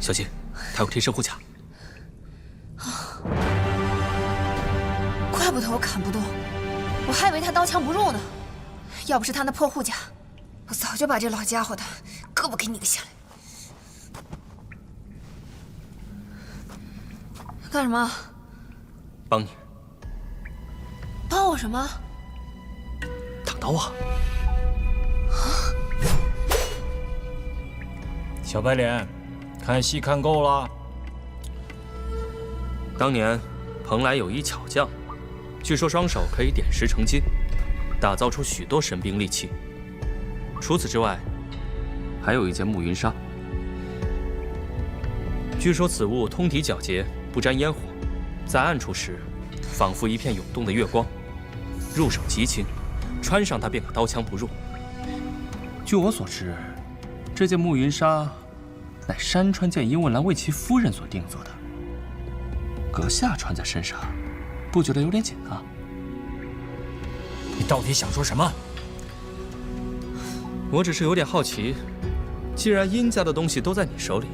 小心，他有贴身护甲。怪不得我砍不动，我还以为他刀枪不入呢。要不是他那破护甲，我早就把这老家伙的胳膊给拧下来。干什么？帮你。帮我什么？挡刀啊！小白脸，看戏看够了。当年蓬莱有一巧匠，据说双手可以点石成金，打造出许多神兵利器。除此之外，还有一件暮云纱。据说此物通体皎洁，不沾烟火，在暗处时，仿佛一片涌动的月光。入手极轻，穿上它便可刀枪不入。据我所知，这件暮云纱乃山川剑殷问兰为其夫人所定做的。阁下穿在身上，不觉得有点紧啊？你到底想说什么？我只是有点好奇，既然殷家的东西都在你手里，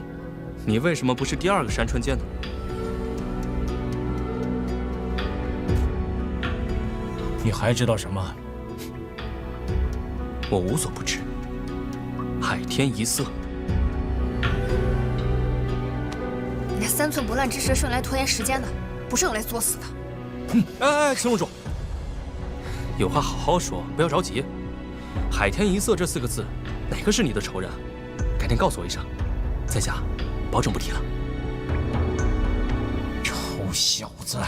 你为什么不是第二个山川剑呢？你还知道什么？我无所不知。海天一色。你那3寸不烂之舌是用来拖延时间的，不是用来作死的。哎，青龙主，有话好好说，不要着急。海天一色这4个字，哪个是你的仇人？改天告诉我一声，在家保证不提了。臭小子！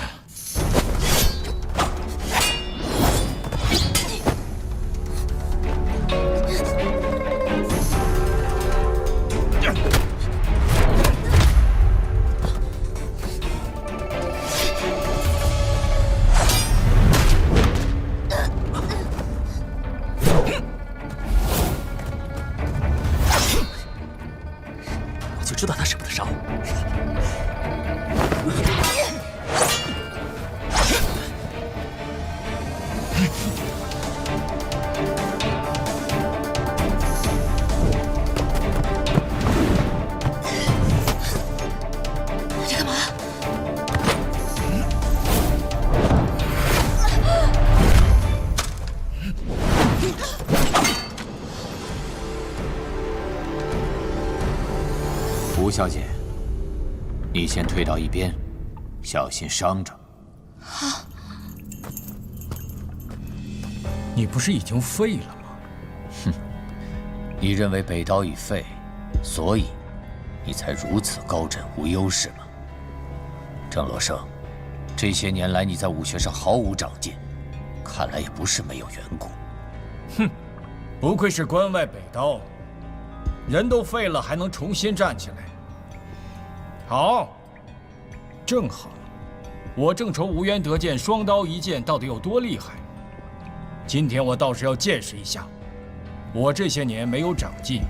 知道他舍不得杀我。你干嘛？吴小姐，你先退到一边，小心伤着。好。你不是已经废了吗？哼，你认为北刀已废，所以你才如此高枕无忧是吗？郑罗生，这些年来你在武学上毫无长进，看来也不是没有缘故。哼，不愧是关外北刀，人都废了还能重新站起来。好，正好，我正愁无缘得见双刀一剑到底有多厉害。今天我倒是要见识一下，我这些年没有长进，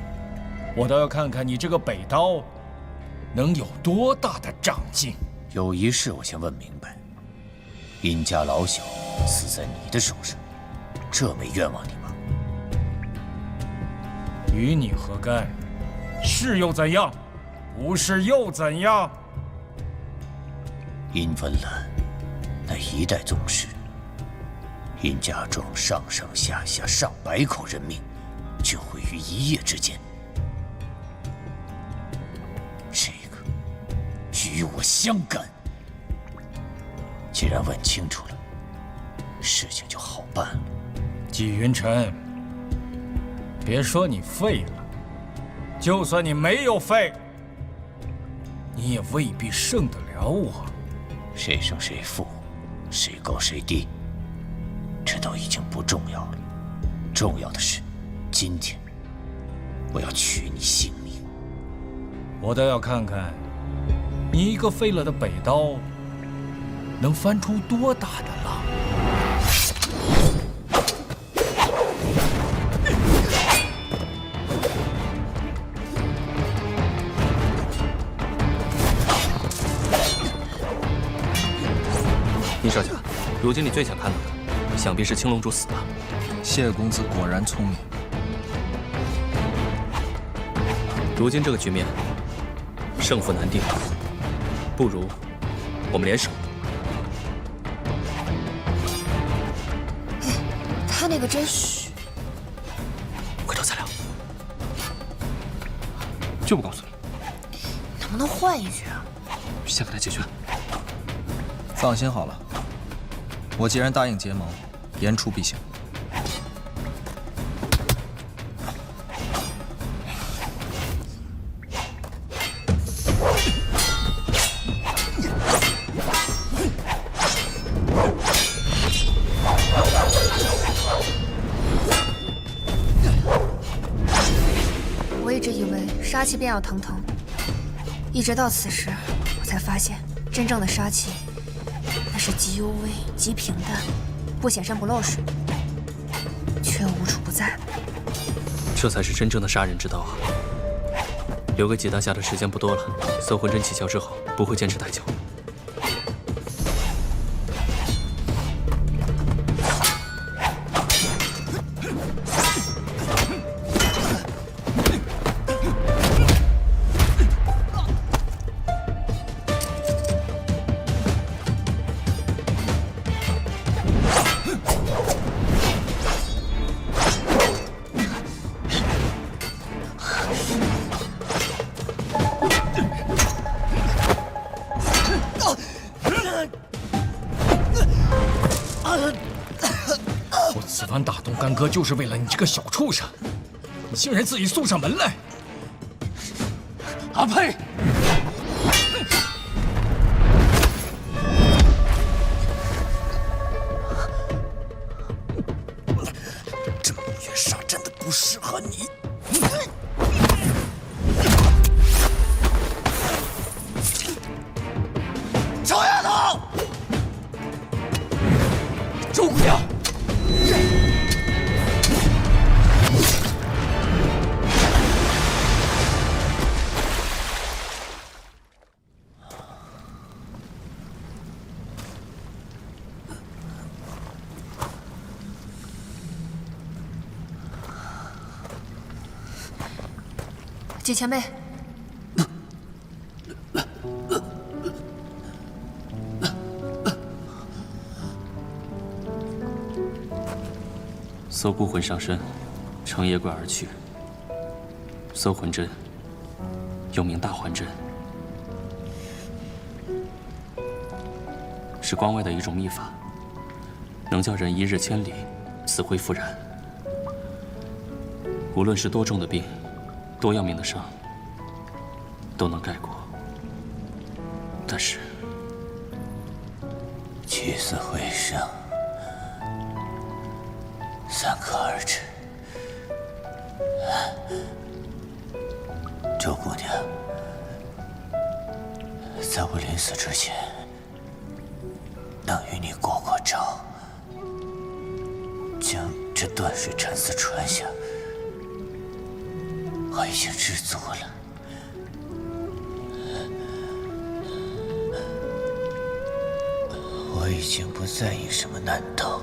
我倒要看看你这个北刀能有多大的长进。有一事我先问明白，殷家老小死在你的手上，这没冤枉你吗？与你何干？是又怎样？不是又怎样？殷文兰，那一代宗师，殷家庄上上下下上百口人命，就毁于一夜之间。这个与我相干。既然问清楚了，事情就好办了。纪云辰，别说你废了，就算你没有废，你也未必胜得了我。谁胜谁负，谁高谁低，这都已经不重要了。重要的是，今天我要取你性命。我倒要看看，你一个废了的北刀，能翻出多大的浪。殷少侠，如今你最想看到的，想必是青龙主死了。谢公子果然聪明。如今这个局面，胜负难定，不如我们联手。他那个真是……回头再聊，就不告诉你。能不能换一句啊？先给他解决。放心好了，我既然答应结盟，言出必行。我一直以为杀气便要腾腾，一直到此时，我才发现真正的杀气，那是极幽微、极平淡，不显山不露水，却无处不在。这才是真正的杀人之道啊！留给几大侠的时间不多了，搜魂针起效之后，不会坚持太久。我此番打动干哥，就是为了你这个小畜生，你竟然自己送上门来！阿呸！这明月杀真的不适合你。臭丫头！周姑娘！季前辈，搜孤魂上身，乘夜怪而去。搜魂针，又名大还针，是关外的一种秘法，能叫人一日千里，死灰复燃。无论是多重的病，多要命的伤，都能盖过。但是，起死回生，三可而止。周姑娘，在我临死之前，能与你过过招，将这断水禅寺传下，我已经知足了。我已经不在意什么南道、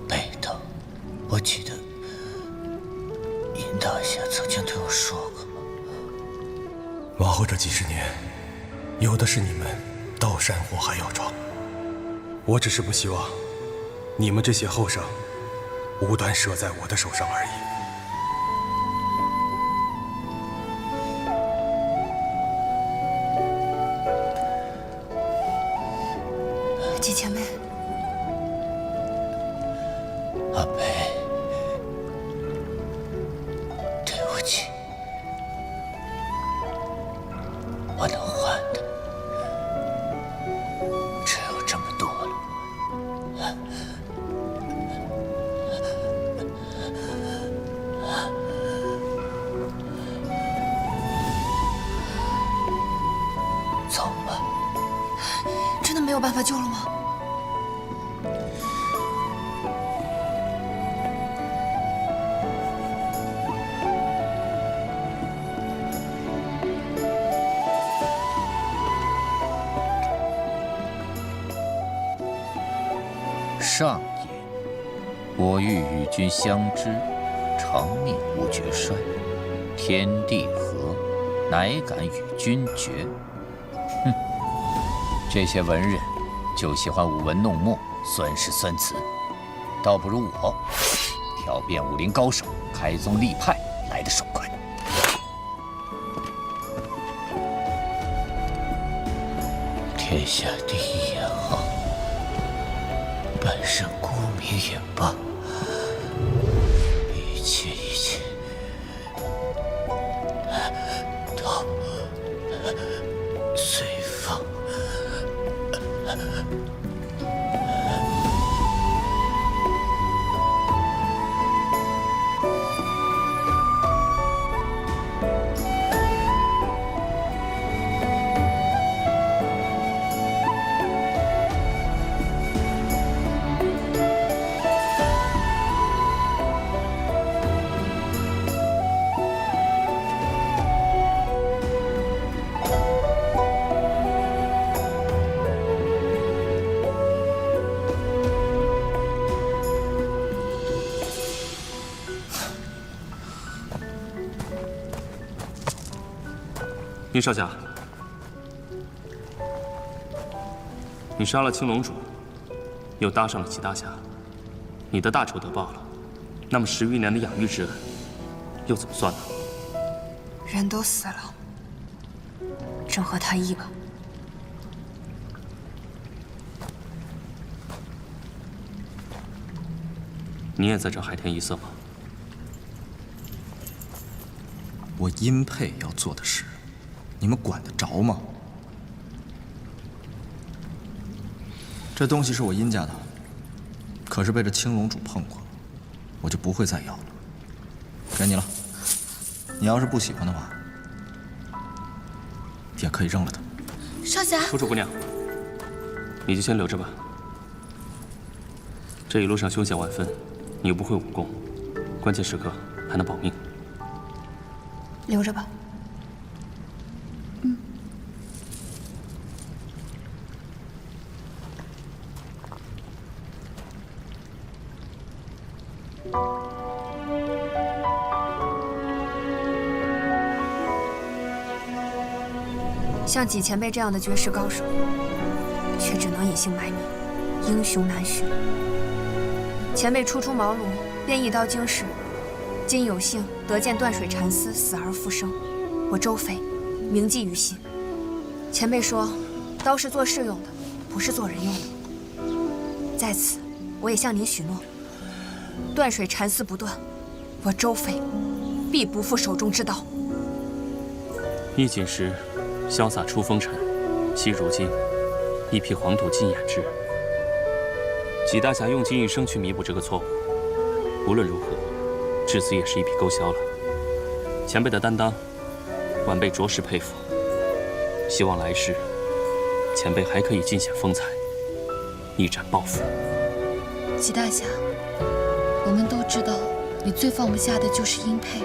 北道。我记得尹大侠曾经对我说过，往后这几十年，有的是你们刀山火海要闯。我只是不希望你们这些后生无端折在我的手上而已。季前辈，阿北，对不起，我能换的只有这么多了。走吧。真的没有办法救了吗？上也，我欲与君相知，长命无绝衰，天地合，乃敢与君绝。哼，这些文人就喜欢舞文弄墨，酸诗酸词，倒不如我挑遍武林高手，开宗立派来得爽快。天下第一也好，半生沽名也罢，一切都随风。宁少侠，你杀了青龙主，又搭上了齐大侠，你的大仇得报了。那么10余年的养育之恩，又怎么算呢？人都死了，正合他意吧。你也在这海天一色吗？我殷沛要做的事，你们管得着吗？这东西是我殷家的，可是被这青龙主碰过，我就不会再要了。给你了，你要是不喜欢的话，也可以扔了它。少侠，楚楚姑娘，你就先留着吧。这一路上凶险万分，你又不会武功，关键时刻还能保命。留着吧。像几前辈这样的绝世高手，却只能隐姓埋名，英雄难寻。前辈初出茅庐，便一刀经世，今有幸得见断水禅师死而复生，我周飞铭记于心。前辈说，刀是做事用的，不是做人用的。在此，我也向您许诺，断水禅师不断，我周飞必不负手中之刀。忆锦时，潇洒出风尘；惜如今，一匹黄土尽掩志。纪大侠用尽一生去弥补这个错误，无论如何，至此也是一笔勾销了。前辈的担当，晚辈着实佩服。希望来世，前辈还可以尽显风采，一展抱负。纪大侠，我们都知道你最放不下的就是殷沛，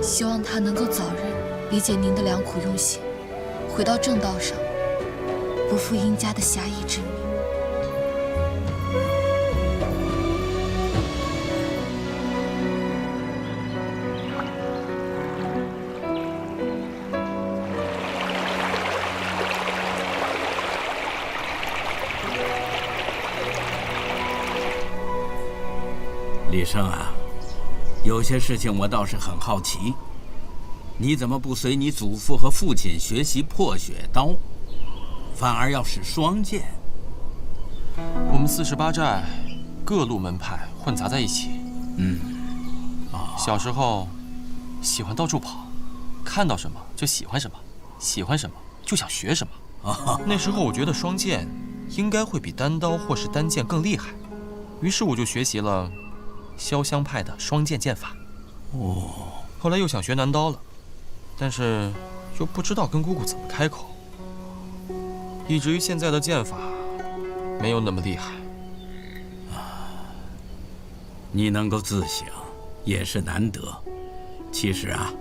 希望他能够早日理解您的良苦用心，回到正道上，不负殷家的侠义之名。李生啊，有些事情我倒是很好奇，你怎么不随你祖父和父亲学习破雪刀，反而要使双剑？我们48寨各路门派混杂在一起。小时候喜欢到处跑，看到什么就喜欢什么，喜欢什么就想学什么。那时候我觉得双剑应该会比单刀或是单剑更厉害，于是我就学习了潇湘派的双剑剑法。后来又想学男刀了，但是又不知道跟姑姑怎么开口，以至于现在的剑法没有那么厉害。你能够自省，也是难得。其实啊，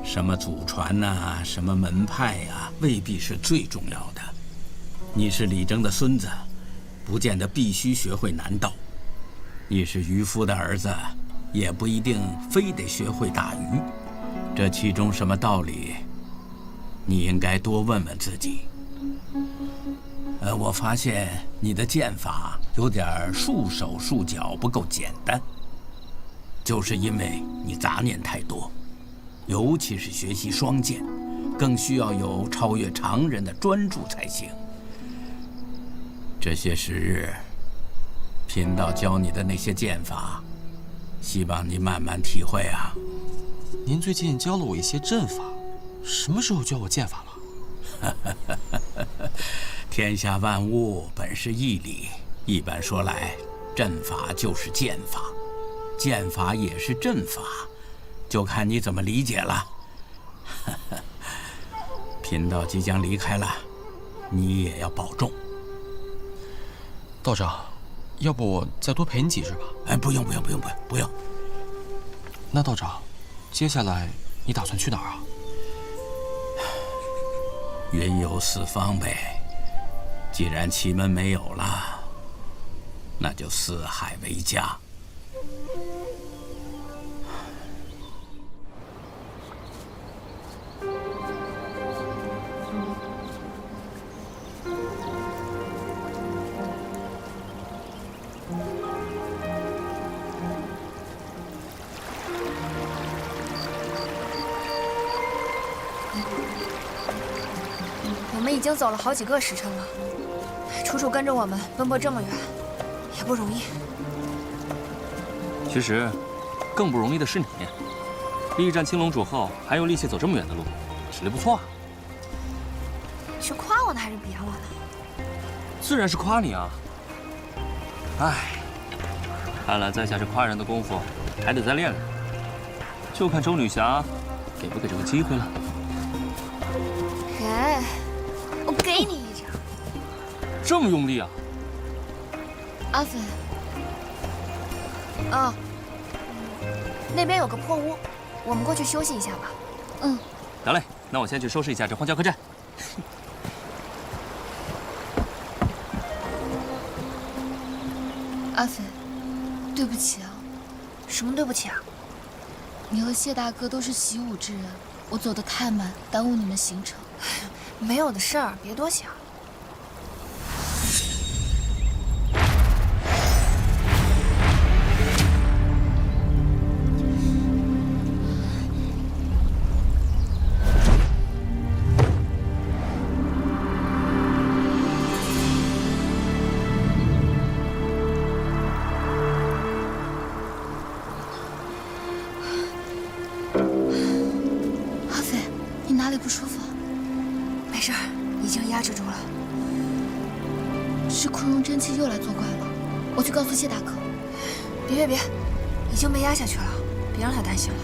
什么祖传呐，什么门派呀，未必是最重要的。你是李征的孙子，不见得必须学会男刀；你是渔夫的儿子，也不一定非得学会打鱼。这其中什么道理，你应该多问问自己。我发现你的剑法有点束手束脚，不够简单，就是因为你杂念太多，尤其是学习双剑，更需要有超越常人的专注才行。这些时日，贫道教你的那些剑法，希望你慢慢体会啊。您最近教了我一些阵法，什么时候教我剑法了？天下万物本是义理，一般说来，阵法就是剑法，剑法也是阵法，就看你怎么理解了。贫道即将离开了，你也要保重。道长，要不我再多陪你几日吧？哎，不用。那道长，接下来你打算去哪儿啊？云游四方呗。既然奇门没有了，那就四海为家。我们已经走了好几个时辰了，楚楚跟着我们奔波这么远，也不容易。其实，更不容易的是你，力战青龙主后，还有力气走这么远的路，实力不错啊。是夸我呢，还是贬我呢？自然是夸你啊。哎，看来在下这夸人的功夫还得再练练，就看周女侠给不给这个机会了。哎，我给你一掌。这么用力啊！阿飞，啊，那边有个破屋，我们过去休息一下吧。嗯。得嘞，那我先去收拾一下这荒郊客栈。阿飞，对不起啊。什么对不起啊？你和谢大哥都是习武之人，我走得太慢，耽误你们行程。没有的事儿，别多想。阿飞，你哪里不舒服？没事儿，已经压制住了。是枯荣真气又来作怪了，我去告诉谢大哥。别，已经被压下去了，别让他担心了。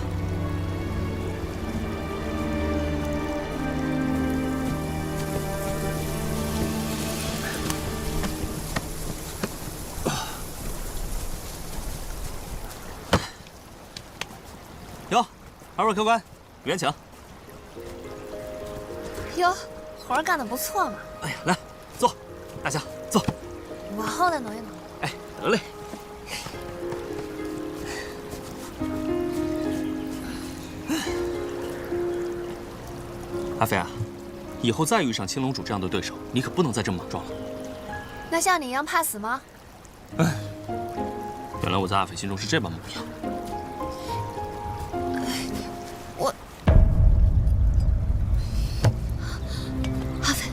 哟，二位客官，远请。哟，活儿干得不错嘛。哎呀，来坐，大侠坐。往后再挪一挪。哎，得嘞。阿飞啊，以后再遇上青龙主这样的对手，你可不能再这么莽撞了。那像你一样怕死吗？哎，原来我在阿飞心中是这般模样。我，阿飞，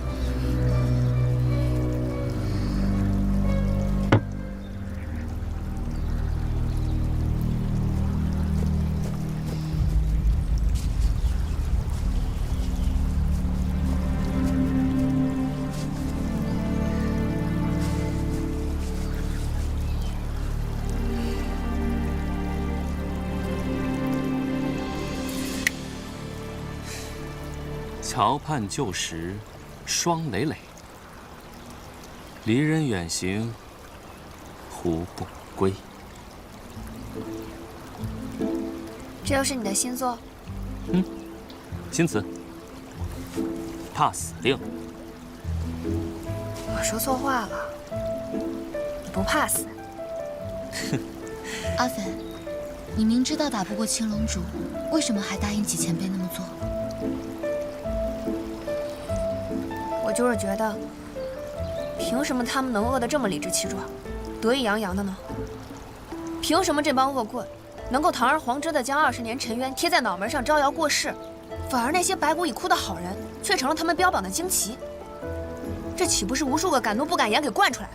桥畔旧时霜累累，离人远行胡不归。这又是你的新作？嗯，新词。怕死令。我说错话了，你不怕死？阿飞，你明知道打不过青龙主，为什么还答应几前辈那么做？我就是觉得，凭什么他们能饿得这么理直气壮，得意洋洋的呢？凭什么这帮恶棍能够堂而皇之的将20年沉冤贴在脑门上招摇过市，反而那些白骨已枯的好人却成了他们标榜的旌旗？这岂不是无数个敢怒不敢言给惯出来的？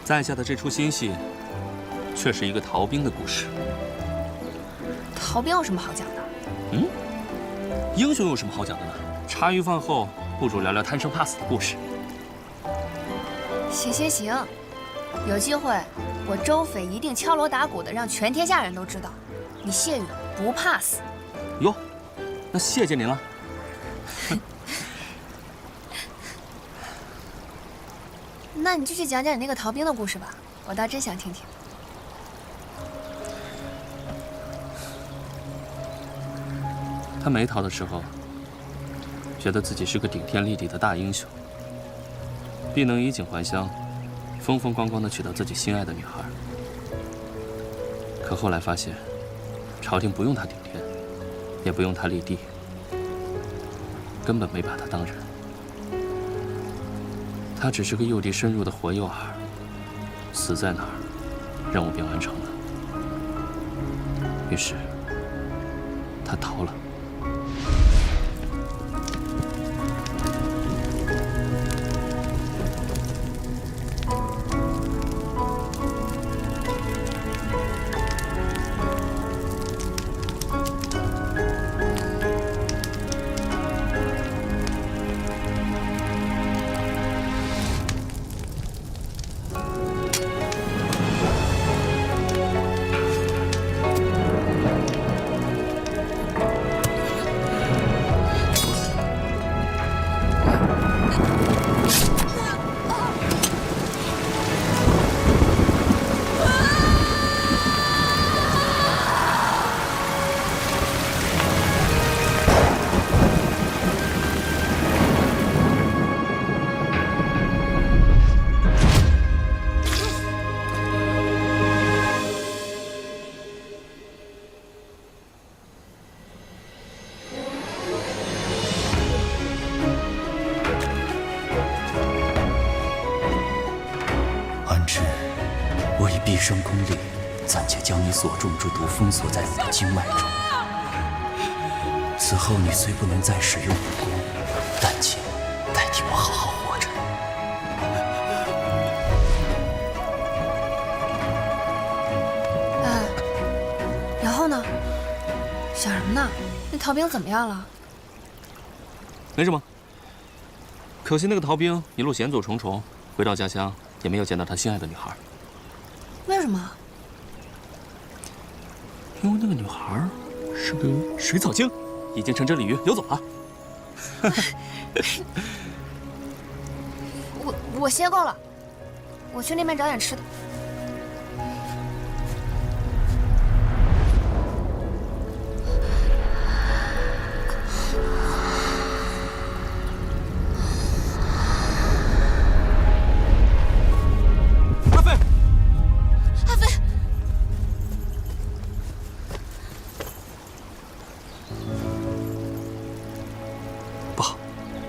在下的这出新戏，却是一个逃兵的故事。逃兵有什么好讲的？英雄有什么好讲的呢？茶余饭后，不如聊聊贪生怕死的故事。行，有机会我周匪一定敲锣打鼓的让全天下人都知道，你谢允不怕死。哟，那谢您了。那你继续讲讲你那个逃兵的故事吧，我倒真想听听。他没逃的时候，觉得自己是个顶天立地的大英雄，必能衣锦还乡，风风光光地娶到自己心爱的女孩。可后来发现，朝廷不用他顶天，也不用他立地，根本没把他当人。他只是个诱敌深入的活诱饵，死在哪儿，任务便完成了。于是，他逃了。毕生功力，暂且将你所中之毒封锁在我的经脉中。此后你虽不能再使用武功，但请代替我好好活着。然后呢？想什么呢？那逃兵怎么样了？没什么。可惜那个逃兵一路险阻重重，回到家乡也没有见到他心爱的女孩。为什么？因为那个女孩是个水草精，已经乘着鲤鱼游走了。我歇够了，我去那边找点吃的。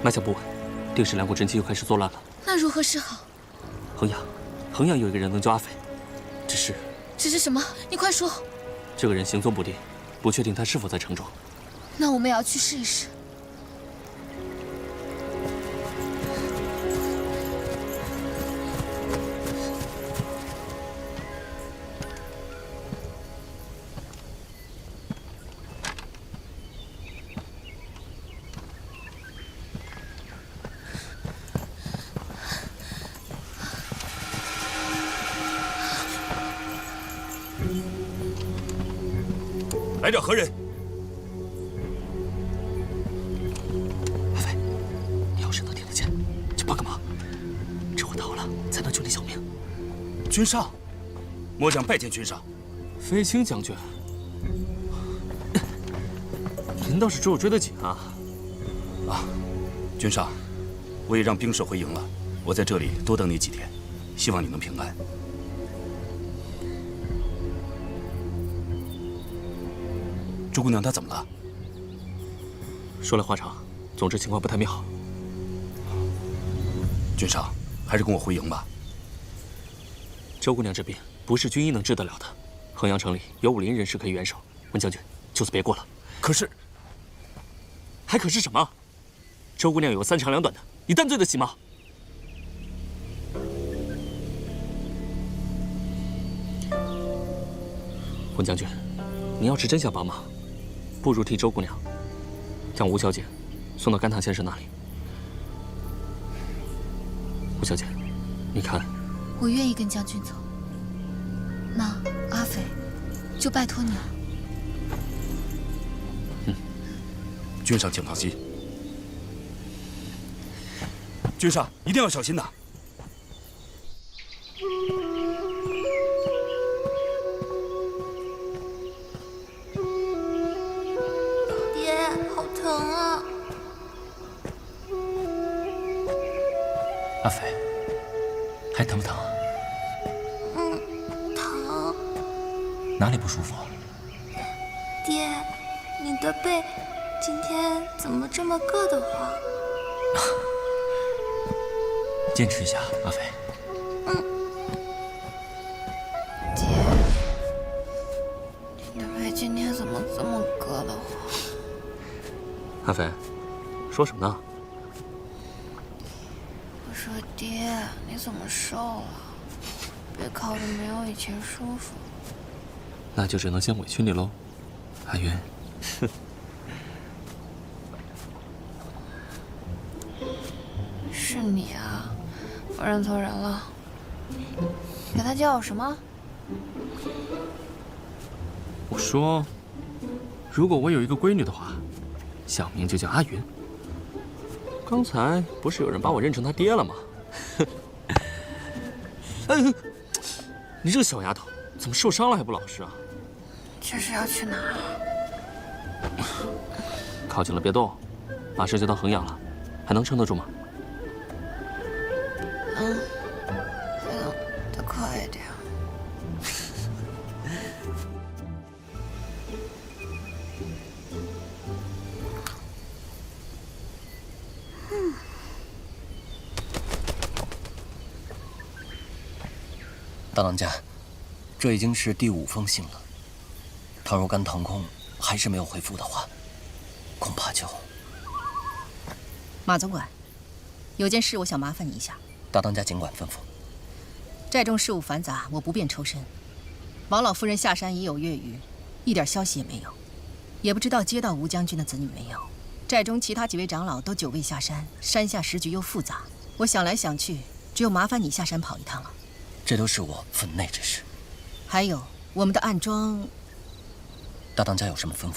脉象不稳，定是两股真气又开始作乱了。那如何是好？衡阳有一个人能救阿飞，只是什么？你快说。这个人行踪不定，不确定他是否在城中。那我们也要去试一试。来者何人？阿飞，你要是能听得见，就帮个忙，只有逃了才能救你小命。君上，末将拜见君上。飞卿将军，您倒是追我追得紧啊！君上，我也让兵士回营了。我在这里多等你几天，希望你能平安。朱姑娘她怎么了？说来话长，总之情况不太妙。君上，还是跟我回营吧。周姑娘这病不是军医能治得了的，衡阳城里有武林人士可以援手。温将军，就此别过了。可是，还可是什么？周姑娘有个3长2短的，你担罪得起吗？温将军，你要是真想帮忙，不如替周姑娘将吴小姐送到甘棠先生那里。吴小姐，你看，我愿意跟将军走。那阿飞，就拜托你了。君上请放心，君上一定要小心呐。爹，好疼啊！阿飞，还疼不疼？疼。哪里不舒服？爹，你的背今天怎么这么硌得慌？坚持一下，阿飞。爹，你的背今天怎么这么硌得慌？阿飞，说什么呢？我说爹，你怎么瘦了？背靠着没有以前舒服。那就只能先委屈你喽，阿云。是你啊，我认错人了。给他叫什么？我说，如果我有一个闺女的话，小名就叫阿云。刚才不是有人把我认成他爹了吗？哎，你这个小丫头，怎么受伤了还不老实啊？这是要去哪儿？靠近了别动，马上就到衡阳了，还能撑得住吗？再快一点。大当家，这已经是第5封信了。倘若甘棠公还是没有回复的话，恐怕就……马总管，有件事我想麻烦你一下。大当家尽管吩咐。寨中事务繁杂，我不便抽身。王老夫人下山已有月余，一点消息也没有，也不知道接到吴将军的子女没有。寨中其他几位长老都久未下山，山下时局又复杂，我想来想去，只有麻烦你下山跑一趟了。这都是我分内之事。还有我们的暗桩，大当家有什么吩咐？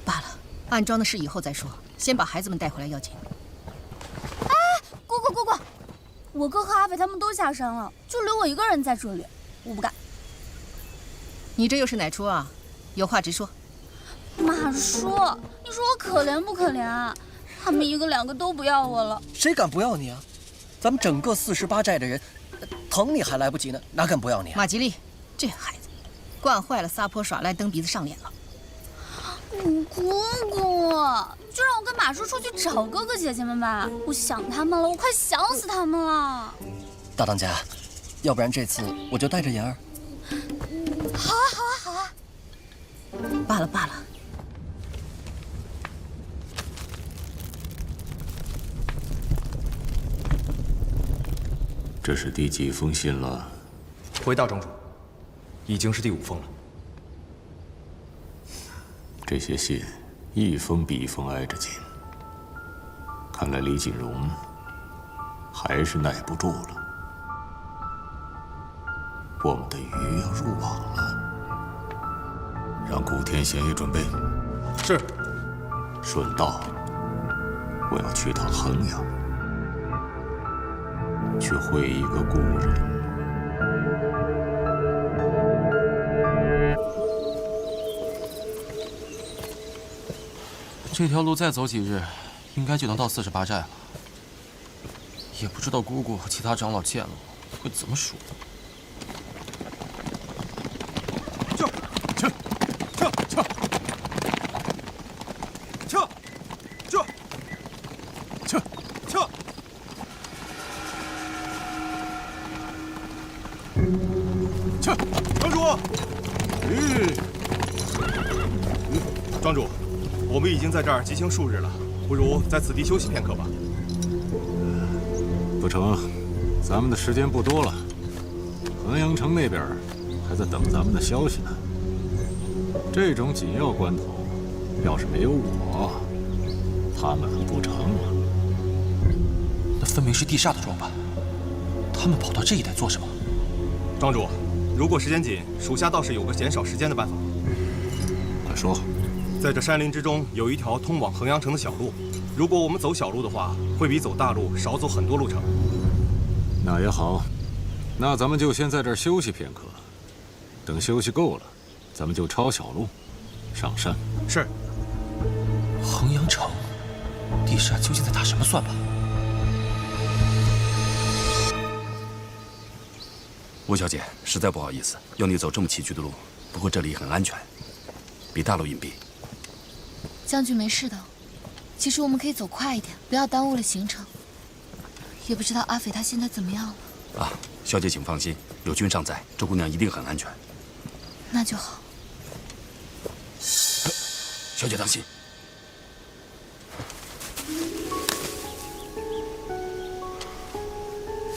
罢了，暗桩的事以后再说，先把孩子们带回来要紧。姑姑，我哥和阿飞他们都下山了，就留我一个人在这里，我不干。你这又是哪出啊？有话直说。马叔，你说我可怜不可怜啊？他们1个2个都不要我了。谁敢不要你啊？咱们整个48寨的人，疼你还来不及呢，哪敢不要你啊？马吉利，这孩子，惯坏了撒泼耍赖、蹬鼻子上脸了。姑姑，就让我跟马叔出去找哥哥姐姐们吧，我想他们了，我快想死他们了。大当家，要不然这次我就带着妍儿。好啊。罢了。这是第几封信了？回大庄主，已经是第5封了。这些信一封比一封挨着紧，看来李锦荣还是耐不住了。我们的鱼要入网了，让古天贤也准备。是。顺道，我要去趟衡阳，去会一个故人。这条路再走几日，应该就能到48寨了。也不知道姑姑和其他长老见了我会怎么说。撤！庄主！庄主，我们已经在这儿疾行数日了，不如在此地休息片刻吧。不成，咱们的时间不多了，衡阳城那边还在等咱们的消息呢。这种紧要关头，要是没有我，他们可不成了。那分明是地煞的装扮，他们跑到这一带做什么？庄主，如果时间紧，属下倒是有个减少时间的办法。快说。在这山林之中有一条通往衡阳城的小路，如果我们走小路的话，会比走大路少走很多路程。那也好，那咱们就先在这儿休息片刻，等休息够了，咱们就抄小路上山。是。衡阳城，地煞究竟在打什么算盘？吴小姐，实在不好意思，要你走这么崎岖的路，不过这里很安全，比大路隐蔽。将军没事的，其实我们可以走快一点，不要耽误了行程。也不知道阿斐他现在怎么样了。啊，小姐请放心，有君上在，周姑娘一定很安全。那就好。小姐当心。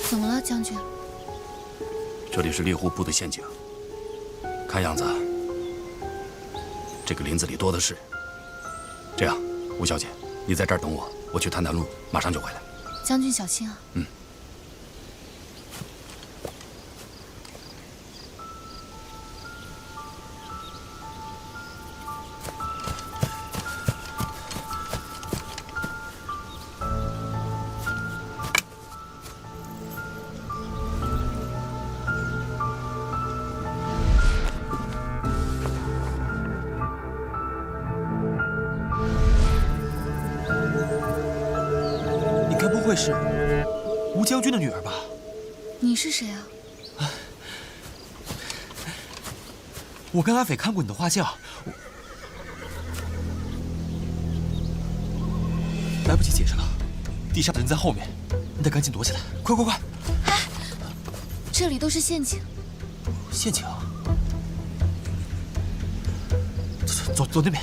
怎么了，将军？这里是猎户部的陷阱，看样子这个林子里多的是。这样，吴小姐，你在这儿等我，我去探探路，马上就回来。将军小心啊。嗯。不会是吴将军的女儿吧？你是谁啊？我跟阿斐看过你的画像，来不及解释了。地下的人在后面，你得赶紧躲起来！快快快！哎，这里都是陷阱。陷阱？走那边。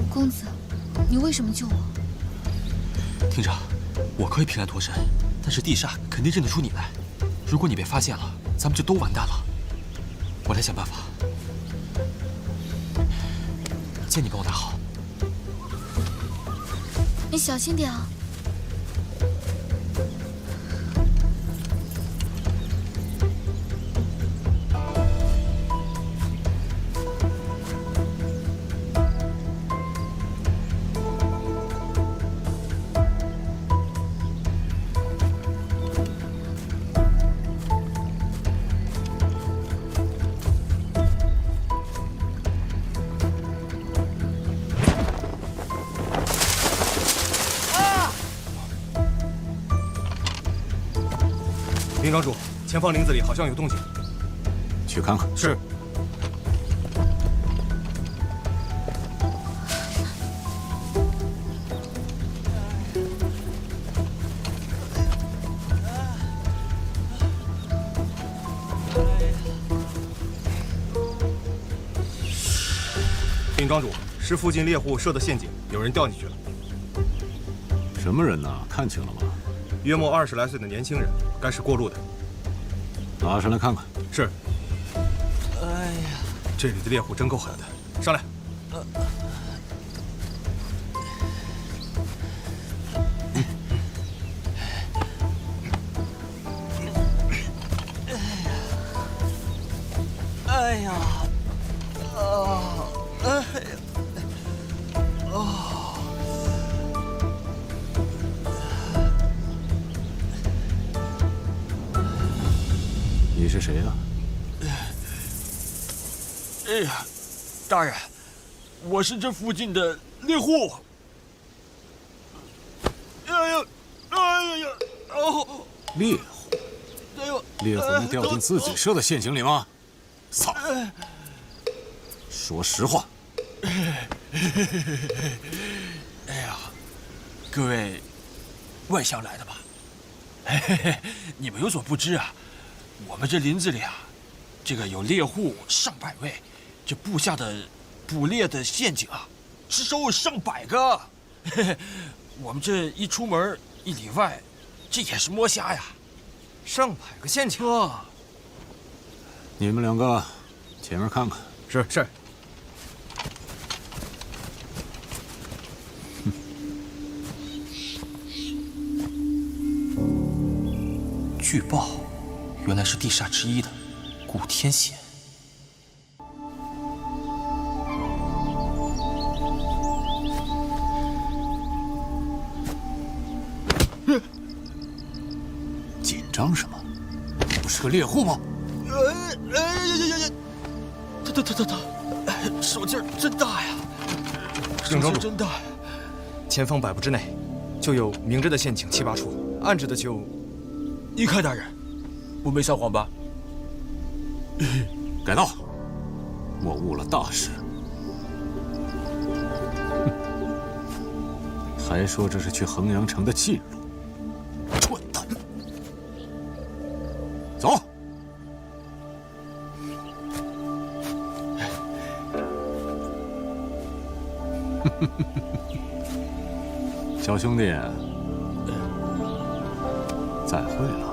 公子，你为什么救我？听着，我可以平安脱身，但是地煞肯定认得出你来。如果你被发现了，咱们就都完蛋了。我来想办法。剑你帮我拿好。你小心点啊！林庄主，前方林子里好像有动静，去看看。是。林庄主，是附近猎户设的陷阱，有人掉进去了。什么人呢？看清了吗？约莫20来岁的年轻人，该是过路的。拉上来看看。是。哎呀，这里的猎户真够狠的。上来。哎呀，是谁呀？哎呀，大人，我是这附近的猎户。哎呀，哎呀，哦！猎户？哎呦，猎户能掉进自己设的陷阱里吗？操！说实话。哎呀，各位外乡来的吧？你们有所不知啊，我们这林子里啊，这个有猎户上百位，这布下的捕猎的陷阱啊，是收有上百个。我们这一出门1里外，这也是摸虾呀，上百个陷阱。你们2个前面看看。是。据报，原来是地煞之一的古天险。紧张什么？不是个猎户吗？呀！他，手劲儿真大呀！郑庄主真大呀！前方100步之内，就有明着的陷阱7、8处，暗着的就……一开大人，我没撒谎吧？改道！我误了大事。还说这是去衡阳城的近路，蠢蛋！走。小兄弟，再会了。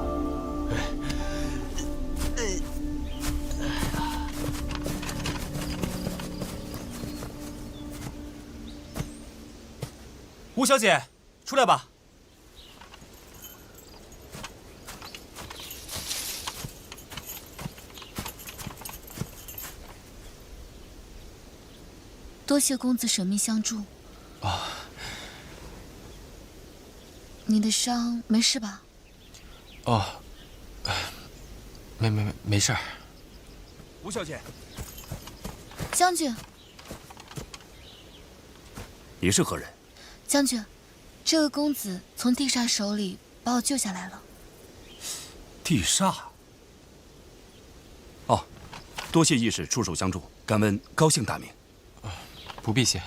吴小姐，出来吧。多谢公子舍命相助。啊，你的伤没事吧？哦，没事儿。吴小姐，将军，你是何人？将军，这位公子从地煞手里把我救下来了。地煞。哦，多谢义士出手相助，敢问高姓大名？不必谢。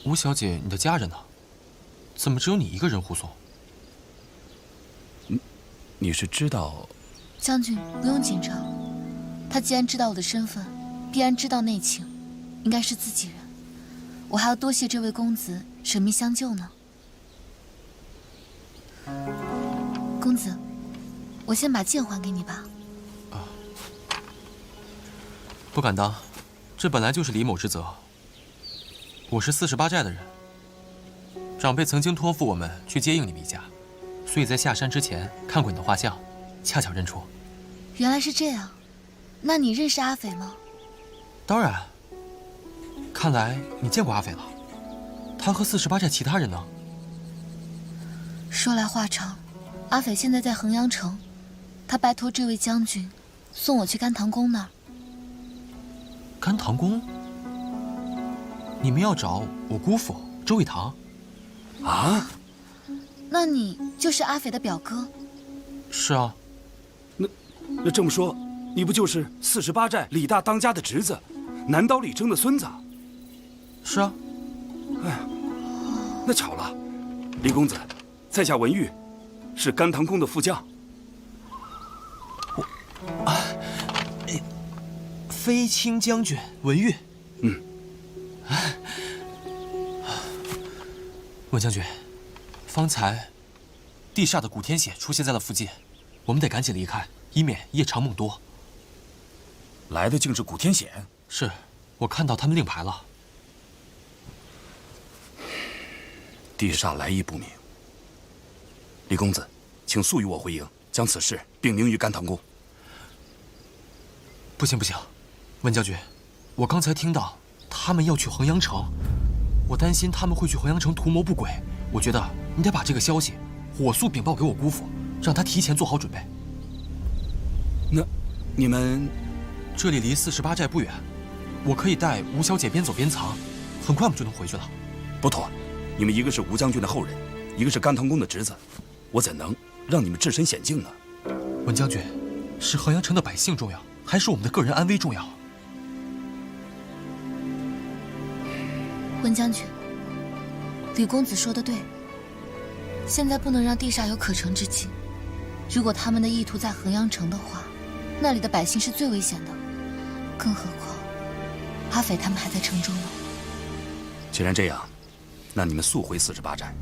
吴小姐，你的家人呢？怎么只有你一个人护送？你是知道？将军不用紧张，他既然知道我的身份，必然知道内情，应该是自己人。我还要多谢这位公子舍命相救呢。公子，我先把剑还给你吧。不敢当，这本来就是李某之责。我是48寨的人，长辈曾经托付我们去接应你们一家，所以在下山之前看过你的画像，恰巧认出。原来是这样，那你认识阿斐吗？当然。看来你见过阿斐了。他和48寨其他人呢？说来话长，阿斐现在在衡阳城，他拜托这位将军送我去甘棠宫那儿。甘棠宫？你们要找我姑父周义堂？啊？那你就是阿斐的表哥？是啊。那这么说，你不就是48寨李大当家的侄子，南刀李征的孙子？是啊。哎呀，那巧了，李公子，在下文玉，是甘棠宫的副将。飞卿将军文玉。文将军，方才地煞的古天险出现在了附近，我们得赶紧离开，以免夜长梦多。来的竟是古天险？是，我看到他们令牌了。地煞来意不明。李公子，请速与我回营，将此事禀明于甘棠宫。不行不行，文将军，我刚才听到他们要去衡阳城，我担心他们会去衡阳城图谋不轨。我觉得你得把这个消息火速禀报给我姑父，让他提前做好准备。你们，这里离48寨不远，我可以带吴小姐边走边藏，很快我们就能回去了。不妥，你们一个是吴将军的后人，一个是甘腾公的侄子，我怎能让你们置身险境呢？文将军，是衡阳城的百姓重要，还是我们的个人安危重要？温将军，李公子说的对，现在不能让地煞有可乘之机。如果他们的意图在衡阳城的话，那里的百姓是最危险的，更何况阿斐他们还在城中呢。既然这样，那你们速回48寨，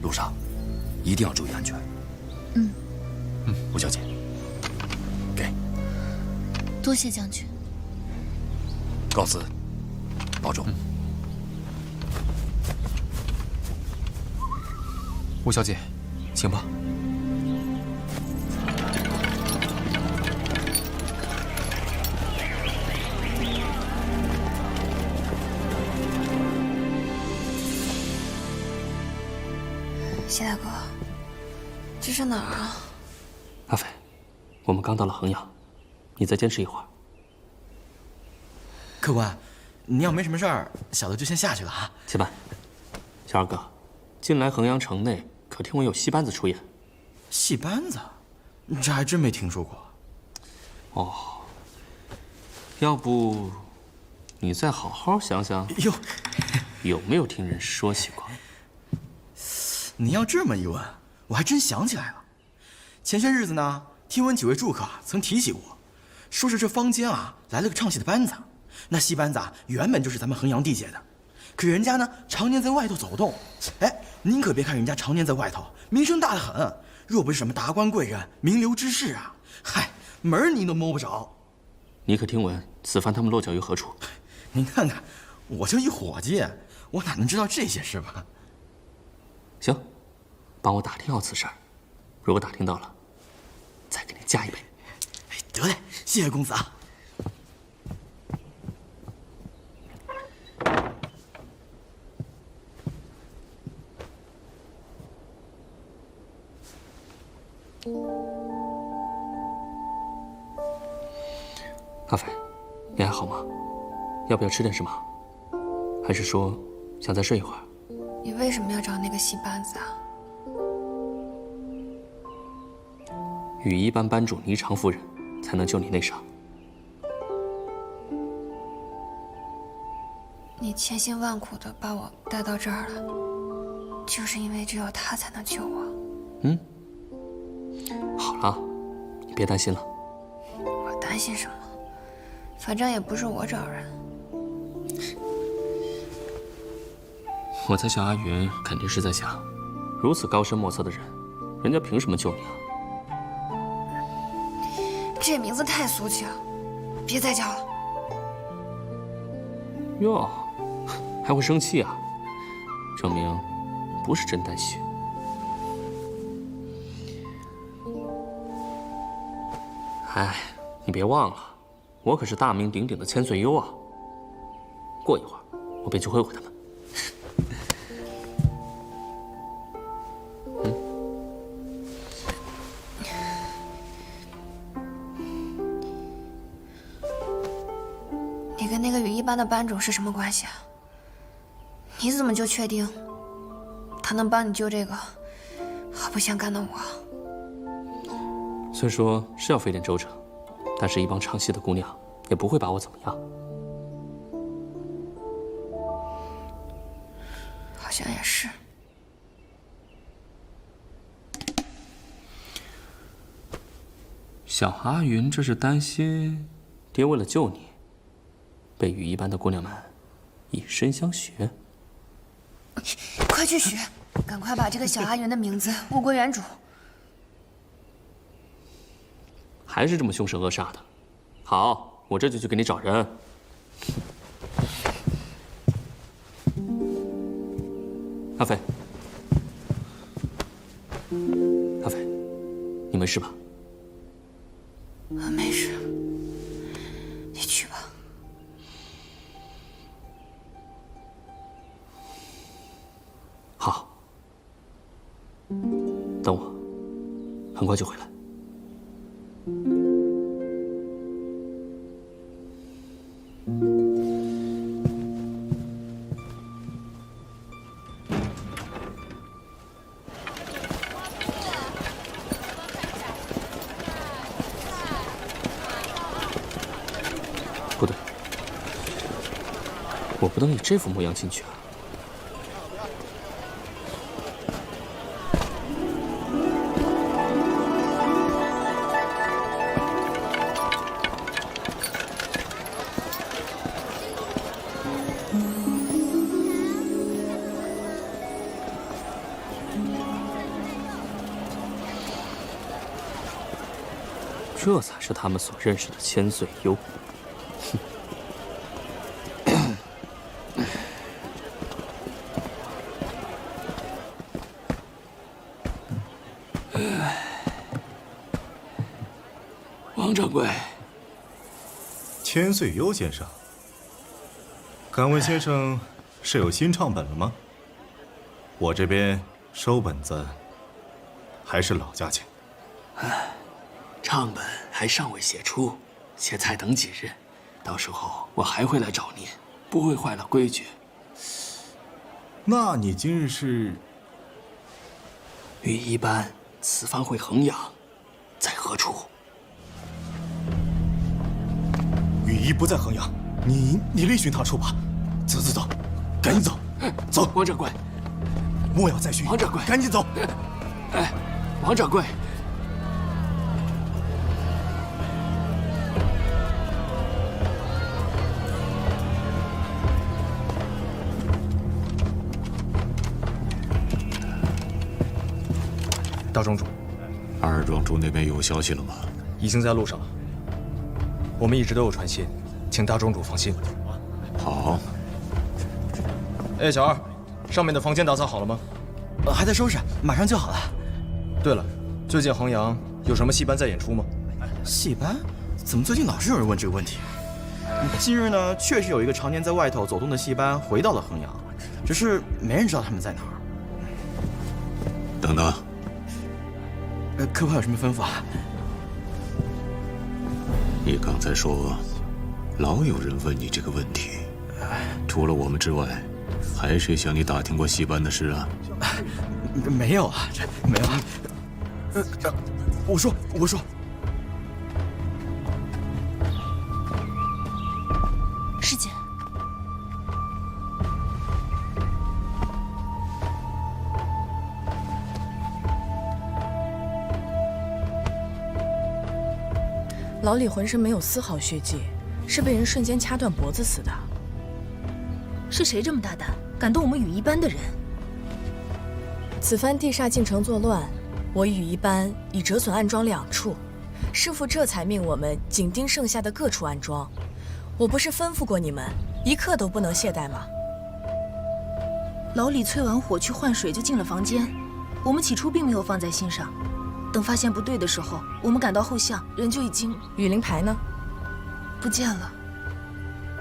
路上一定要注意安全。吴小姐，给。多谢将军。告辞，保重。吴小姐，请吧。谢大哥，这是哪儿啊？阿斐，我们刚到了衡阳，你再坚持一会儿。客官，你要没什么事儿，小的就先下去了啊。且慢，小二哥，近来衡阳城内可听闻有戏班子出演？戏班子？这还真没听说过。哦，要不你再好好想想，有没有听人说起过？你要这么一问，我还真想起来了。前些日子呢，听闻几位住客曾提起过，说是这坊间来了个唱戏的班子。那戏班子原本就是咱们衡阳地界的，可人家呢常年在外头走动。哎，您可别看人家常年在外头，名声大得很，若不是什么达官贵人、名流之士嗨，门儿您都摸不着。你可听闻此番他们落脚于何处？您看看，我就一伙计，我哪能知道这些事吧？行，帮我打听好此事，如果打听到了，再给你加一杯。得嘞，谢谢公子啊。阿斐，你还好吗？要不要吃点什么？还是说想再睡一会儿？你为什么要找那个戏班子啊？羽衣班班主霓裳夫人才能救你内伤。你千辛万苦的把我带到这儿了，就是因为只有她才能救我。好了，你别担心了。我担心什么？反正也不是我找人。我猜想阿云肯定是在想，如此高深莫测的人，人家凭什么救你啊？这名字太俗气了，别再叫了。哟，还会生气啊？证明不是真担心。哎，你别忘了，我可是大名鼎鼎的千岁优啊！过一会儿，我便去会会他们。你跟那个羽衣班的班主是什么关系啊？你怎么就确定他能帮你救这个毫不相干的我？虽说是要费点周折，但是一帮唱戏的姑娘也不会把我怎么样。好像也是。小阿云这是担心爹为了救你，被羽衣班的姑娘们以身相许。快去许，赶快把这个小阿云的名字物归原主。还是这么凶神恶煞的。好，我这就去给你找人。阿飞，阿飞，你没事吧？没事，你去吧。好，等我，很快就回来。我不能以这副模样进去啊！这才是他们所认识的千岁幽。王掌柜，千岁幽先生，敢问先生是有新唱本了吗？我这边收本子还是老价钱。唱本还尚未写出，且再等几日，到时候我还会来找您，不会坏了规矩。那你今日是？羽衣班此番会衡阳，在何处？羽衣不在衡阳，你力寻他处吧。走，赶紧走，走！王掌柜，莫要再寻。王掌柜，赶紧走！哎，王掌柜。大庄主，二庄主那边有消息了吗？已经在路上了。我们一直都有传信，请大庄主放心。好。哎，小二，上面的房间打扫好了吗？还在收拾，马上就好了。对了，最近衡阳有什么戏班在演出吗？戏班？怎么最近老是有人问这个问题？近日呢，确实有一个常年在外头走动的戏班回到了衡阳，只是没人知道他们在哪儿。等等。客官有什么吩咐啊？你刚才说，老有人问你这个问题，除了我们之外，还谁向你打听过戏班的事啊？没有啊，这没有啊。我说，师姐。老李浑身没有丝毫血迹，是被人瞬间掐断脖子死的。是谁这么大胆，敢动我们羽衣班的人？此番地煞进城作乱，我羽衣班已折损暗桩2处，师父这才命我们紧盯剩下的各处暗桩。我不是吩咐过你们，一刻都不能懈怠吗？老李淬完火去换水就进了房间，我们起初并没有放在心上。等发现不对的时候，我们赶到后巷，人就已经……雨灵牌呢？不见了。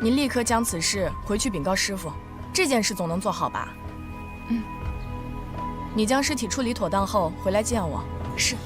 您立刻将此事回去禀告师父，这件事总能做好吧？嗯。你将尸体处理妥当后回来见我。是。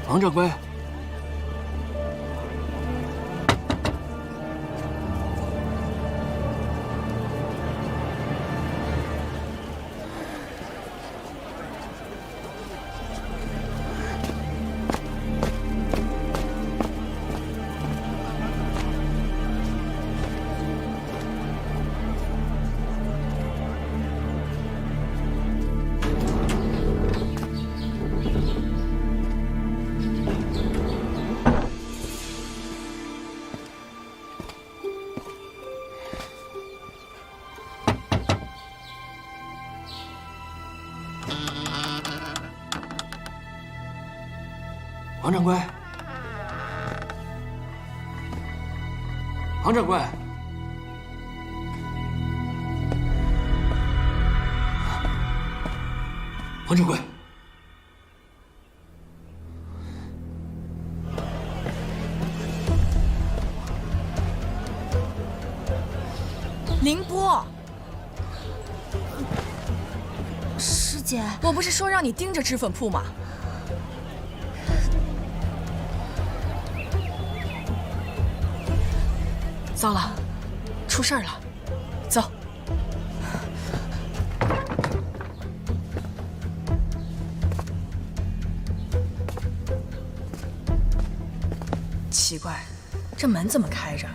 王掌柜，王掌柜，王掌柜，王掌柜，我不是说让你盯着脂粉铺吗？糟了，出事儿了，走。奇怪，这门怎么开着？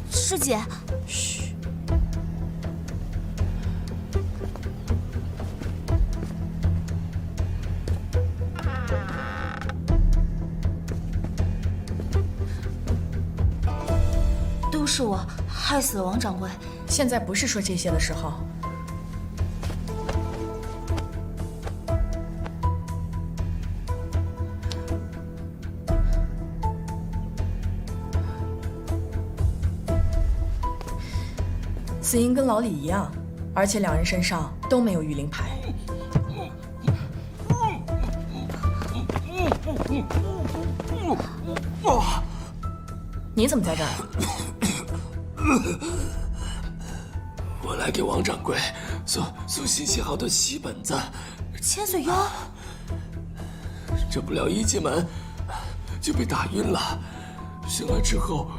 师姐，嘘。都是我害死了王掌柜。现在不是说这些的时候。死因跟老李一样，而且两人身上都没有玉灵牌。你怎么在这儿？我来给王掌柜送新写好的戏本子。千岁妖，这不料一进门就被打晕了，醒来之后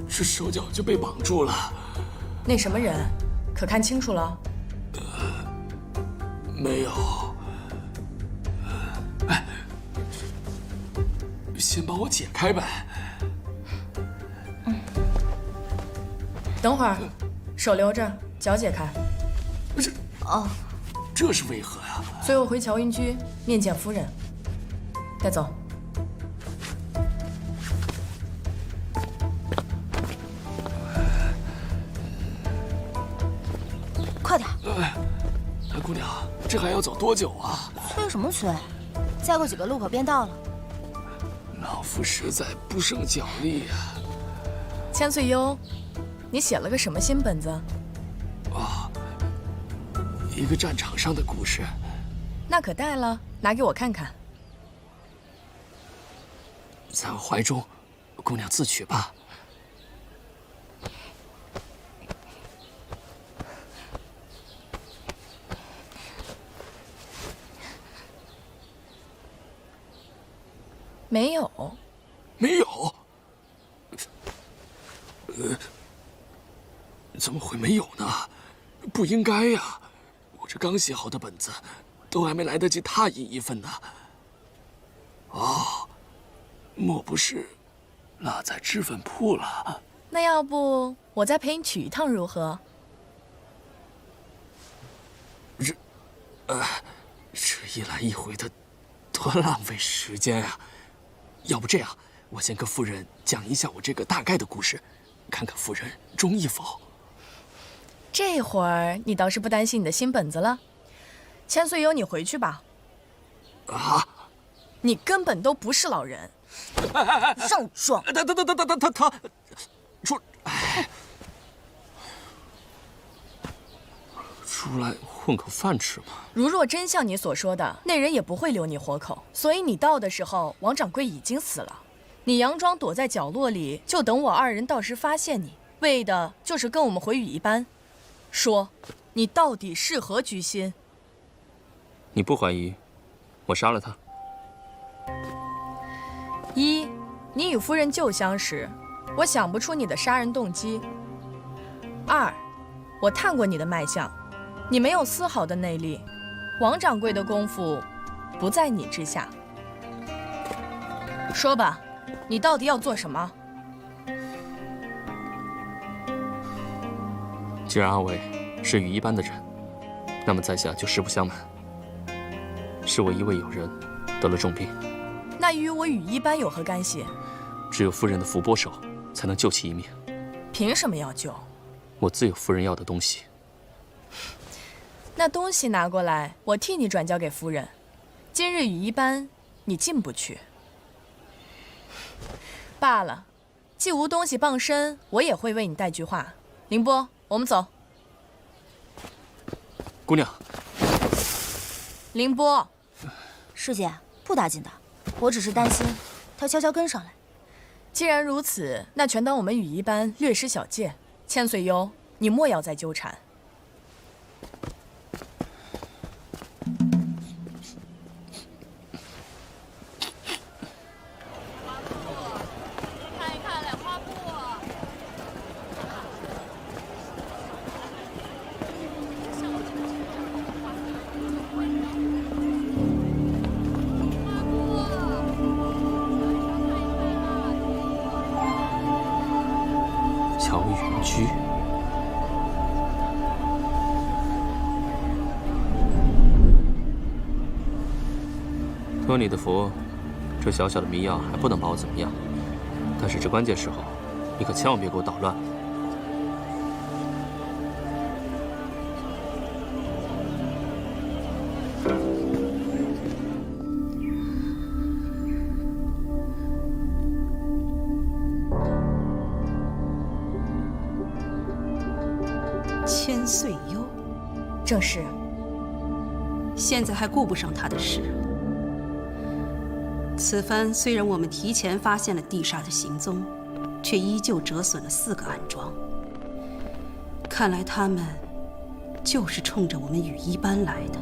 这手脚就被绑住了。那什么人，可看清楚了？没有。哎，先帮我解开呗。等会儿，手留着，脚解开。这是为何呀？随我回乔云居面见夫人。带走。快点！大姑娘，这还要走多久啊？催什么催？再过几个路口便到了。老夫实在不胜脚力呀。千岁幽，你写了个什么新本子？一个战场上的故事。那可带了，拿给我看看。在我怀中，姑娘自取吧。没有，没有。怎么会没有呢？不应该呀！我这刚写好的本子，都还没来得及拓印一份呢。哦，莫不是落在脂粉铺了？那要不我再陪你取一趟如何？这一来一回的，多浪费时间啊！要不这样，我先跟夫人讲一下我这个大概的故事，看看夫人中意否。这会儿你倒是不担心你的新本子了。千岁幽，你回去吧。啊！你根本都不是老人。上霜！他出来混口饭吃嘛。如若真像你所说的，那人也不会留你活口。所以你到的时候，王掌柜已经死了。你佯装躲在角落里，就等我二人到时发现你，为的就是跟我们回羽翼班。说，你到底是何居心？你不怀疑我杀了他？一，你与夫人旧相识，我想不出你的杀人动机。二，我探过你的脉象，你没有丝毫的内力，王掌柜的功夫不在你之下。说吧，你到底要做什么？既然二位是羽翼班的人，那么在下就实不相瞒，是我一位友人得了重病。那与我羽翼班有何干系？只有夫人的伏波手才能救其一命。凭什么要救？我自有夫人要的东西。那东西拿过来，我替你转交给夫人。今日羽翼班你进不去。罢了，既无东西傍身，我也会为你带句话。凌波，我们走。姑娘。凌波，师姐不打紧的，我只是担心他悄悄跟上来。既然如此，那全当我们羽翼班略施小戒。千岁幽，你莫要再纠缠。居。托你的福，这小小的迷药还不能把我怎么样，但是这关键时候，你可千万别给我捣乱。千岁幽，正是。现在还顾不上他的事。此番虽然我们提前发现了地煞的行踪，却依旧折损了4个暗桩。看来他们就是冲着我们羽衣班来的。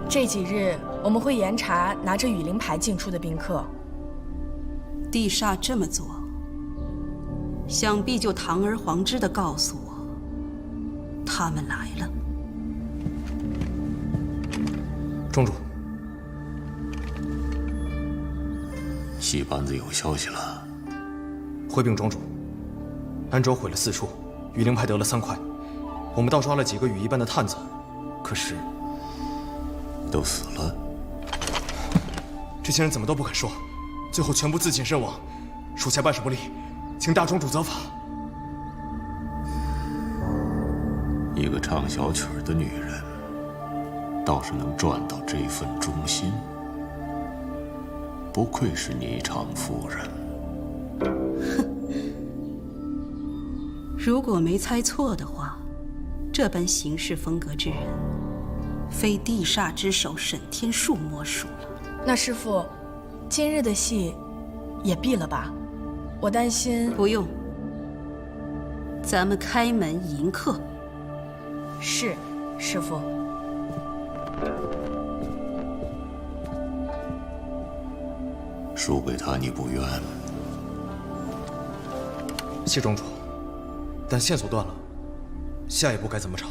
这几日我们会严查拿着羽灵牌进出的宾客。地煞这么做，想必就堂而皇之地告诉我，他们来了。庄主，戏班子有消息了。回禀庄主，安州毁了4处，羽灵牌得了3块。我们倒抓了几个羽衣班的探子，可是都死了。这些人怎么都不肯说，最后全部自尽身亡。属下办事不力，请大庄主责罚。一个唱小曲儿的女人，倒是能赚到这份忠心，不愧是霓裳夫人。如果没猜错的话，这般行事风格之人，非地煞之首沈天树莫属了。那师父，今日的戏也闭了吧？我担心。不用，咱们开门迎客。是，师父。输给他你不冤。谢庄主，但线索断了，下一步该怎么找？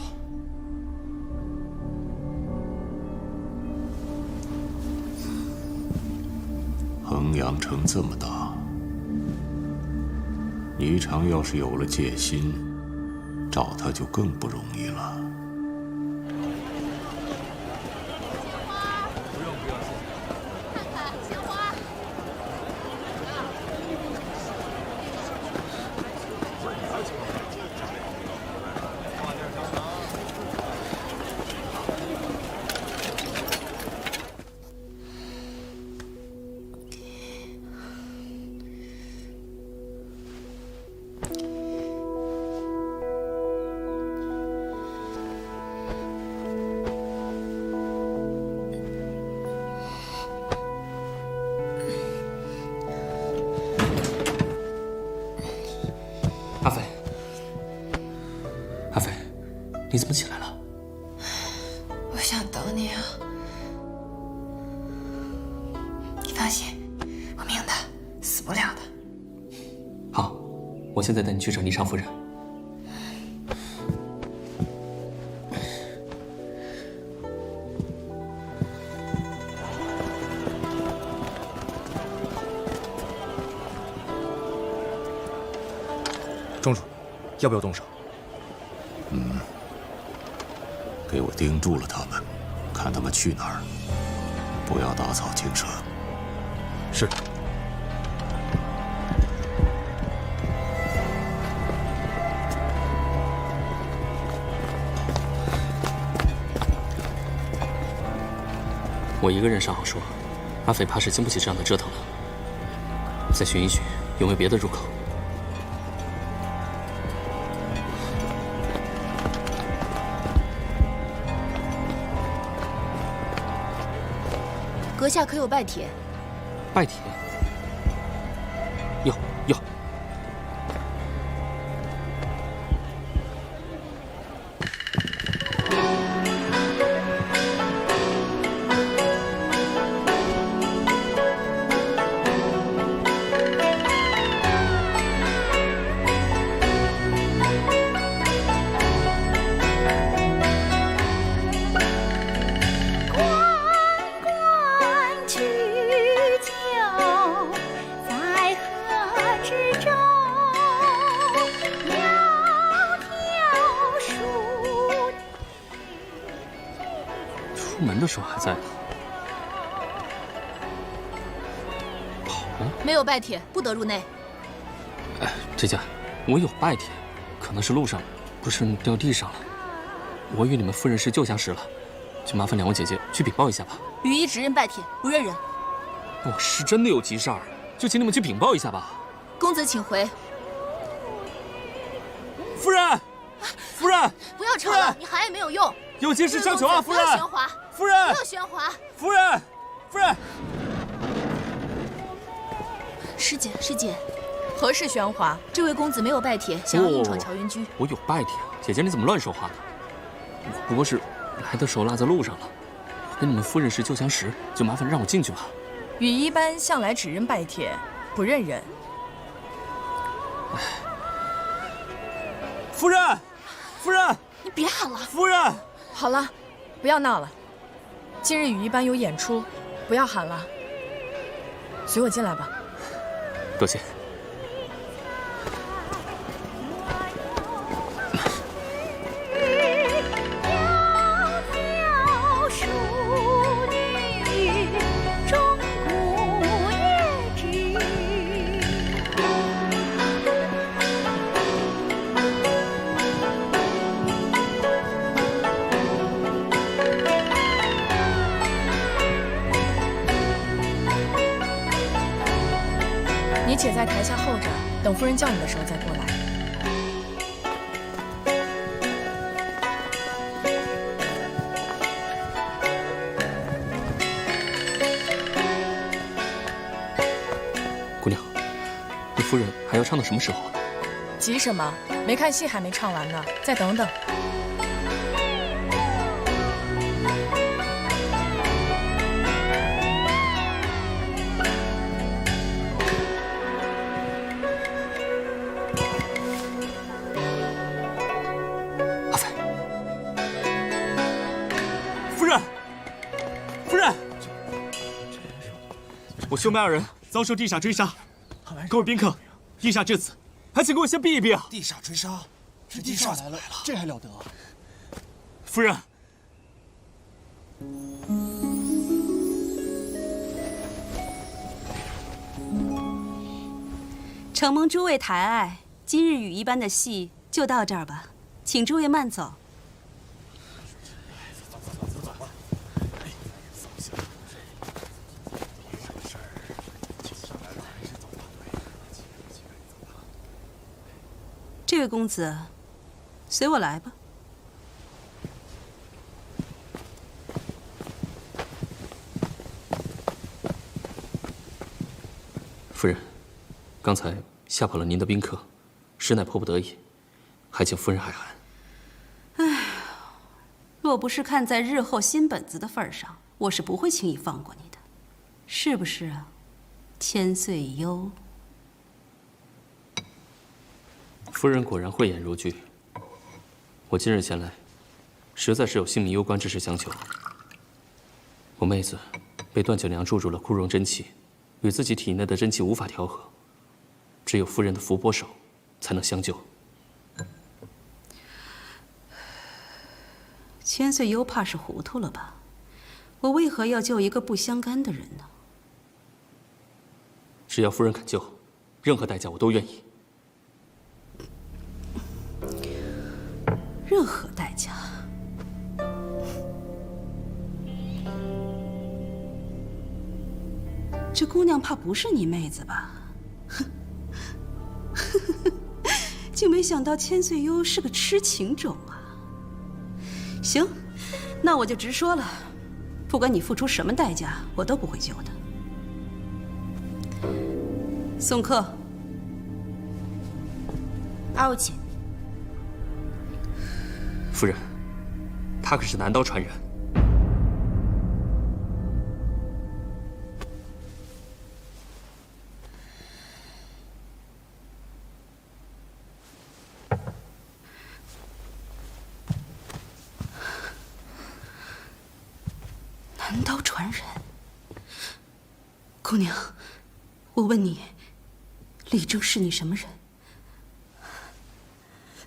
衡阳城这么大，霓裳要是有了戒心，找他就更不容易了。阿飞，阿飞，你怎么起来了？我想等你啊。你放心，我命大，死不了的。好，我现在带你去找霓裳夫人。庄主，要不要动手？给我盯住了他们，看他们去哪儿，不要打草惊蛇。是。我一个人尚好说，阿飞怕是经不起这样的折腾了。再寻一寻，有没有别的入口？阁下可有拜帖？拜帖？有。关关雎鸠。门的时候还在呢。跑了？没有拜帖，不得入内。哎，这家，我有拜帖，可能是路上不慎掉地上了。我与你们夫人是旧相识了，就麻烦两位姐姐去禀报一下吧。羽衣只认拜帖，不认人。我是真的有急事儿，就请你们去禀报一下吧。公子请回。夫人，夫人，不要吵了，你喊也没有用。有急事相求啊，夫人！不要喧哗，夫人！不要喧哗，夫人，夫人！师姐，师姐，何事喧哗？这位公子没有拜帖，想要硬闯乔云居。我有拜帖，姐姐你怎么乱说话呢？我不过是来的时候落在路上了，我跟你们夫人是旧相识，就麻烦让我进去吧。羽衣班向来只认拜帖，不认人。夫人，夫人，你别喊了。夫人，好了，不要闹了。今日羽衣班有演出，不要喊了。随我进来吧。多谢。你且在台下候着，等夫人叫你的时候再过来。姑娘，你夫人还要唱到什么时候啊？急什么？没看戏还没唱完呢，再等等。我兄妹二人遭受地煞追杀，各位宾客，地煞至此，还请给我先避一避啊！地煞追杀，是地煞来了，这还了得！夫人，承蒙诸位抬爱，今日羽衣班的戏就到这儿吧，请诸位慢走。这位公子，随我来吧。夫人，刚才吓跑了您的宾客，实乃迫不得已，还请夫人海涵。唉，若不是看在日后新本子的份上，我是不会轻易放过你的，是不是啊，千岁幽？夫人果然慧眼如炬。我今日前来，实在是有性命攸关之事相求。我妹子被段九娘注入了枯荣真气，与自己体内的真气无法调和，只有夫人的伏波手才能相救。千岁幽怕是糊涂了吧？我为何要救一个不相干的人呢？只要夫人肯救，任何代价我都愿意。任何代价？这姑娘怕不是你妹子吧？竟没想到千岁幽是个痴情种啊！行，那我就直说了，不管你付出什么代价，我都不会救的。送客。二位请。夫人，他可是南刀传人。南刀传人，姑娘，我问你，李征是你什么人？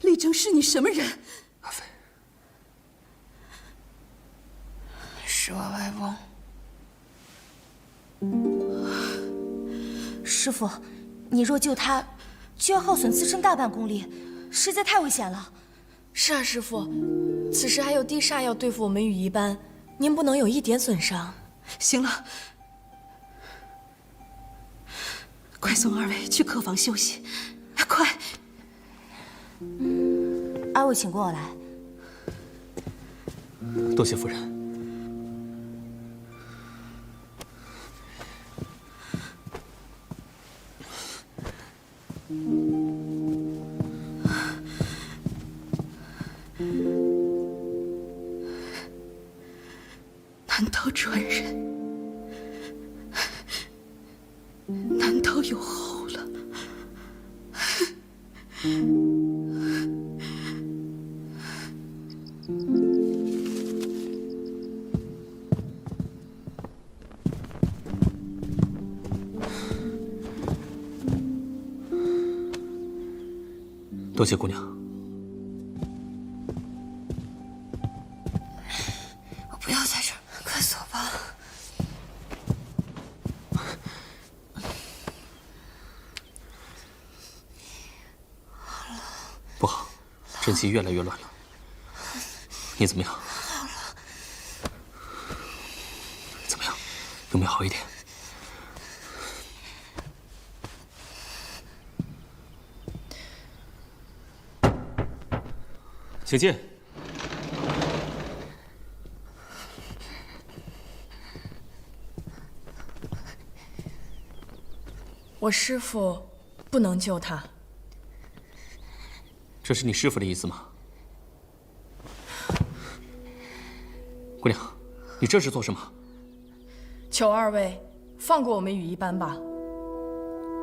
李征是你什么人？阿飞，嘘。是我外公。师傅，你若救他，就要耗损自身大半功力，实在太危险了。是啊，师傅，此时还有地煞要对付我们羽翼班，您不能有一点损伤。行了，快送二位去客房休息，快！二位请跟我来。多谢夫人。难道传人？难道有后了？多谢姑娘。我不要在这儿，快走吧。不好，真气越来越乱了。你怎么样？怎么样？有没有好一点？请进。我师父不能救他。这是你师父的意思吗？姑娘，你这是做什么？求二位放过我们羽翼班吧。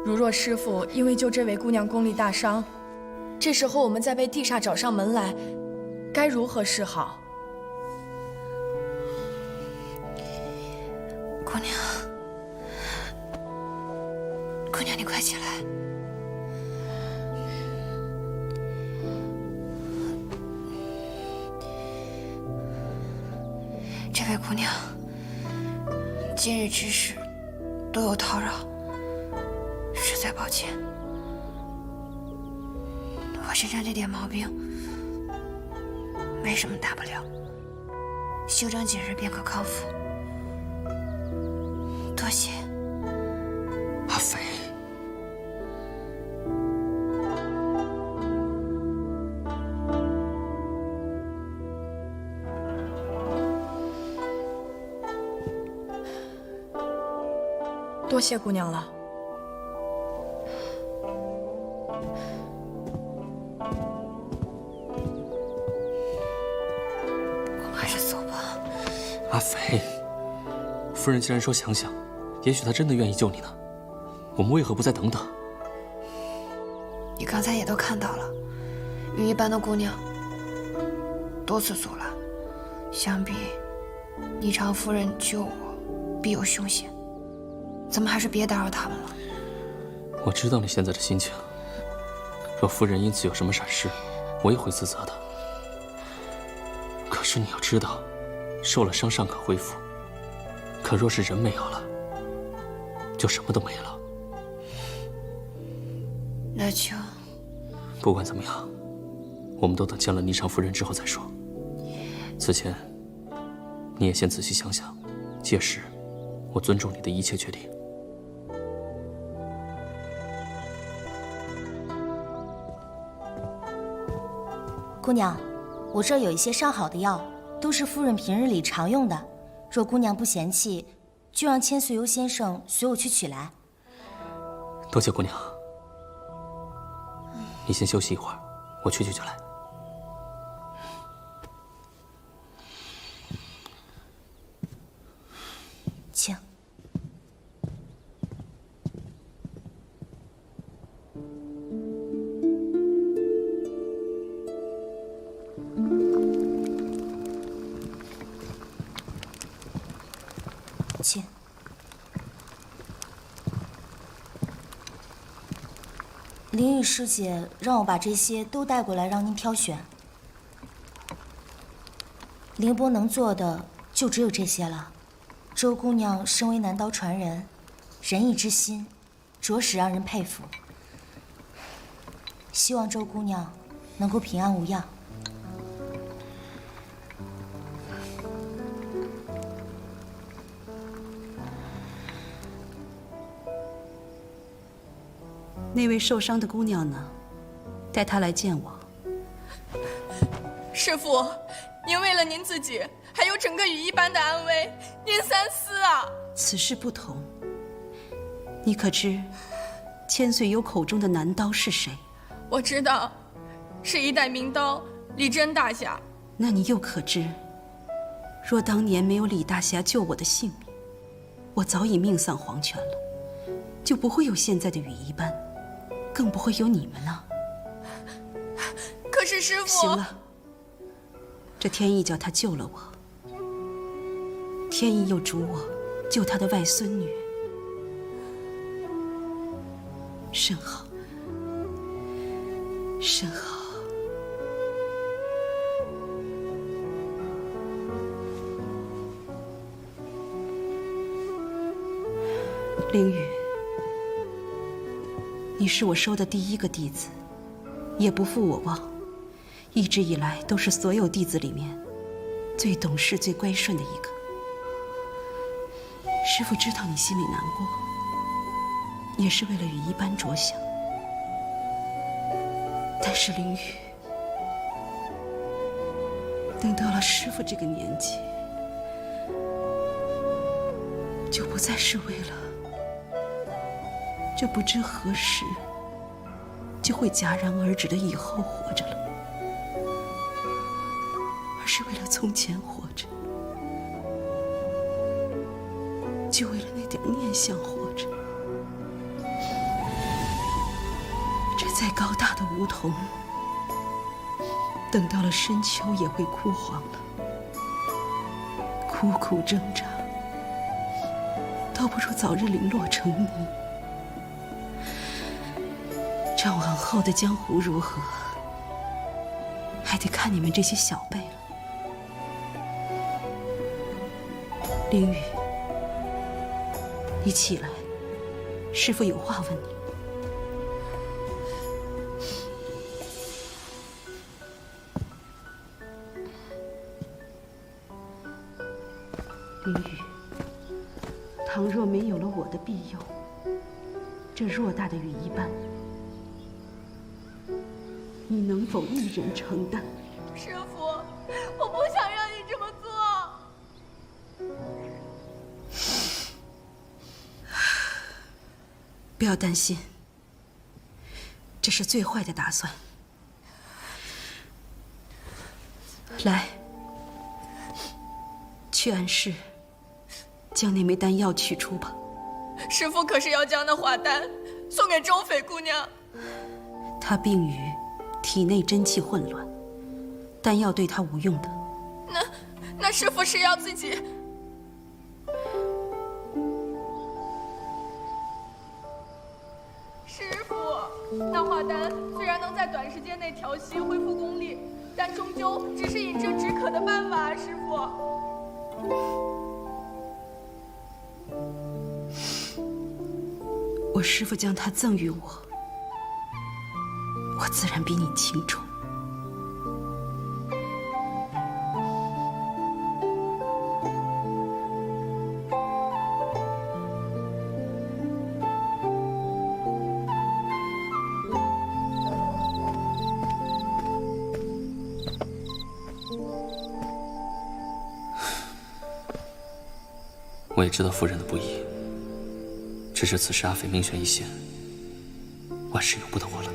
如若师父因为救这位姑娘功力大伤，这时候我们再被地煞找上门来，该如何是好？姑娘，姑娘，你快起来！这位姑娘，今日之事多有叨扰，实在抱歉。我身上这点毛病，没什么大不了，休整几日便可康复。多谢。阿飞，多谢姑娘了。还是走吧。阿飞，夫人既然说想想，也许她真的愿意救你呢。我们为何不再等等？你刚才也都看到了，羽翼班的姑娘多次阻拦，想必霓裳夫人救我必有凶险，咱们还是别打扰他们了。我知道你现在的心情，若夫人因此有什么闪失，我也会自责的。可是你要知道，受了伤尚可恢复，可若是人没有了，就什么都没了。那就不管怎么样，我们都等见了霓裳夫人之后再说。此前，你也先仔细想想，届时我尊重你的一切决定。姑娘，我这儿有一些上好的药，都是夫人平日里常用的。若姑娘不嫌弃，就让千岁游先生随我去取来。多谢姑娘，你先休息一会儿，我去就来。请。请。林雨师姐让我把这些都带过来，让您挑选。凌波能做的就就只有这些了。周姑娘身为南刀传人，仁义之心，着实让人佩服。希望周姑娘能够平安无恙。那位受伤的姑娘呢？带她来见我。师父，您为了您自己，还有整个羽翼班的安危，您三思啊！此事不同。你可知千岁有口中的南刀是谁？我知道，是一代名刀李真大侠。那你又可知，若当年没有李大侠救我的性命，我早已命丧黄泉了，就不会有现在的羽翼班，更不会有你们了。可是师父，行了，这天意叫他救了我，天意又嘱我救他的外孙女，甚好，甚好。凌雨，你是我收的第一个弟子，也不负我望，一直以来都是所有弟子里面最懂事、最乖顺的一个。师父知道你心里难过，也是为了羽翼班着想。但是凌雨，等到了师父这个年纪，就不再是为了这不知何时就会戛然而止的以后活着了，而是为了从前活着，就为了那点念想活着。这再高大的梧桐，等到了深秋也会枯黄了，苦苦挣扎，倒不如早日零落成泥。这往后的江湖如何，还得看你们这些小辈了。凌雨，你起来，师父有话问你。凌雨，倘若没有了我的庇佑，这偌大的羽翼班，你能否一人承担？师父，我不想让你这么做。不要担心，这是最坏的打算。来，去暗室将那枚丹药取出吧。师父可是要将那华丹送给周翡姑娘？她病于体内真气混乱，丹药对她无用的。那师父是要自己？师父，那华丹虽然能在短时间内调息恢复功力，但终究只是饮鸩止渴的办法啊，师父。我师父将它赠予我，我自然比你轻重。我也知道夫人的不易，只是此时阿斐命悬一线，万事由不得我了。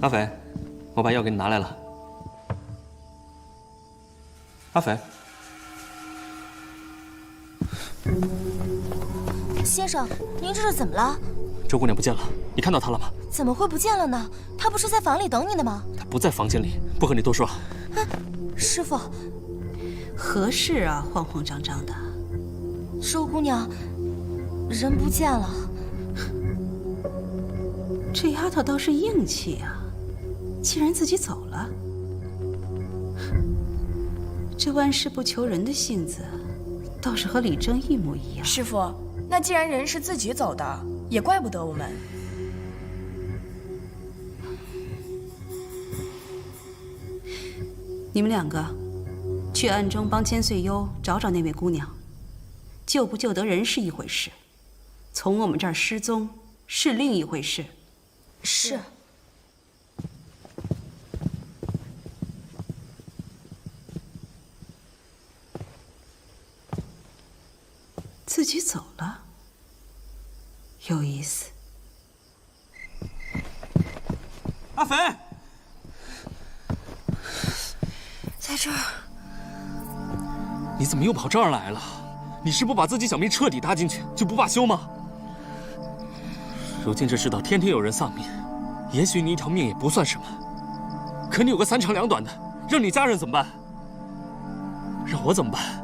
阿斐，我把药给你拿来了。阿斐，先生，您这是怎么了？周姑娘不见了，你看到她了吗？怎么会不见了呢？她不是在房里等你的吗？她不在房间里，不和你多说。师父，何事啊？慌慌张张的。周姑娘人不见了。这丫头倒是硬气啊，竟然自己走了。这万事不求人的性子，倒是和李征一模一样。师傅，那既然人是自己走的，也怪不得我们。你们两个去暗中帮千岁幽找找那位姑娘，救不救得人是一回事，从我们这儿失踪是另一回事。是。自己走了，有意思。阿肥，在这儿。你怎么又跑这儿来了？你是不把自己小命彻底搭进去，就不罢休吗？如今这世道天天有人丧命，也许你一条命也不算什么，可你有个3长2短的，让你家人怎么办？让我怎么办？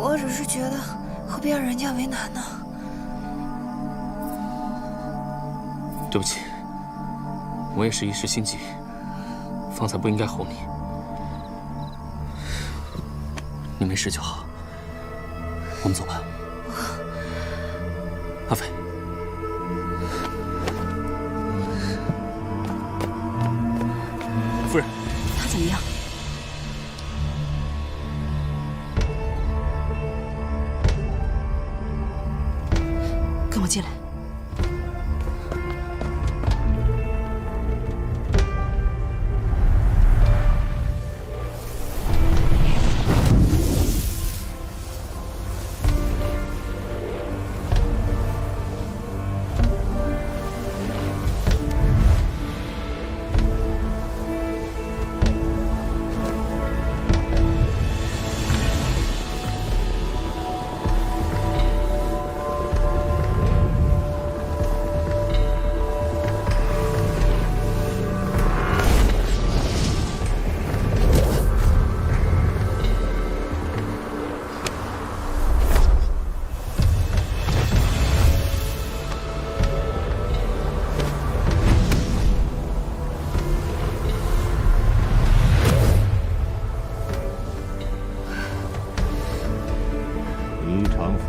我只是觉得何必让人家为难呢？对不起，我也是一时心急，方才不应该吼你。你没事就好，我们走吧。阿飞，夫人，他怎么样？跟我进来。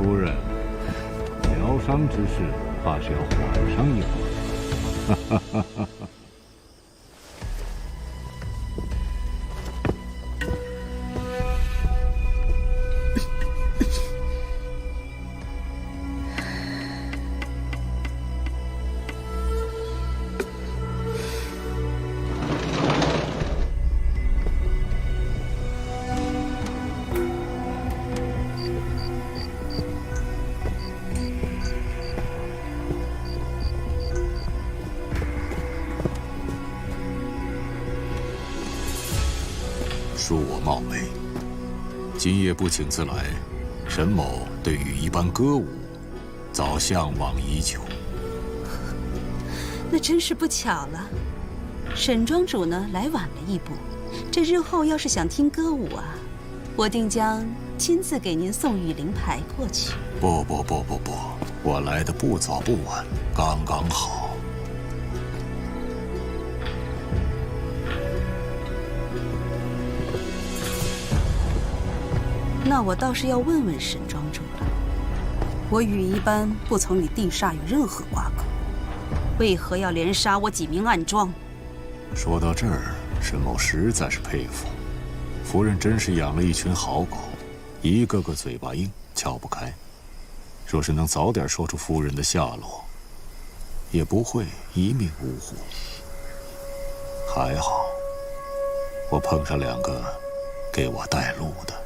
夫人，疗伤之事，怕是要缓上一会儿。哈哈哈哈哈。恕我冒昧，今夜不请自来，沈某对羽衣班歌舞早向往已久。那真是不巧了，沈庄主呢来晚了一步。这日后要是想听歌舞啊，我定将亲自给您送玉灵牌过去。不，我来的不早不晚，刚刚好。那我倒是要问问沈庄主了，我羽衣班不曾与地煞有任何瓜葛，为何要连杀我几名暗桩？说到这儿，沈某实在是佩服，夫人真是养了一群好狗，一个个嘴巴硬，撬不开。若是能早点说出夫人的下落，也不会一命呜呼。还好，我碰上两个给我带路的。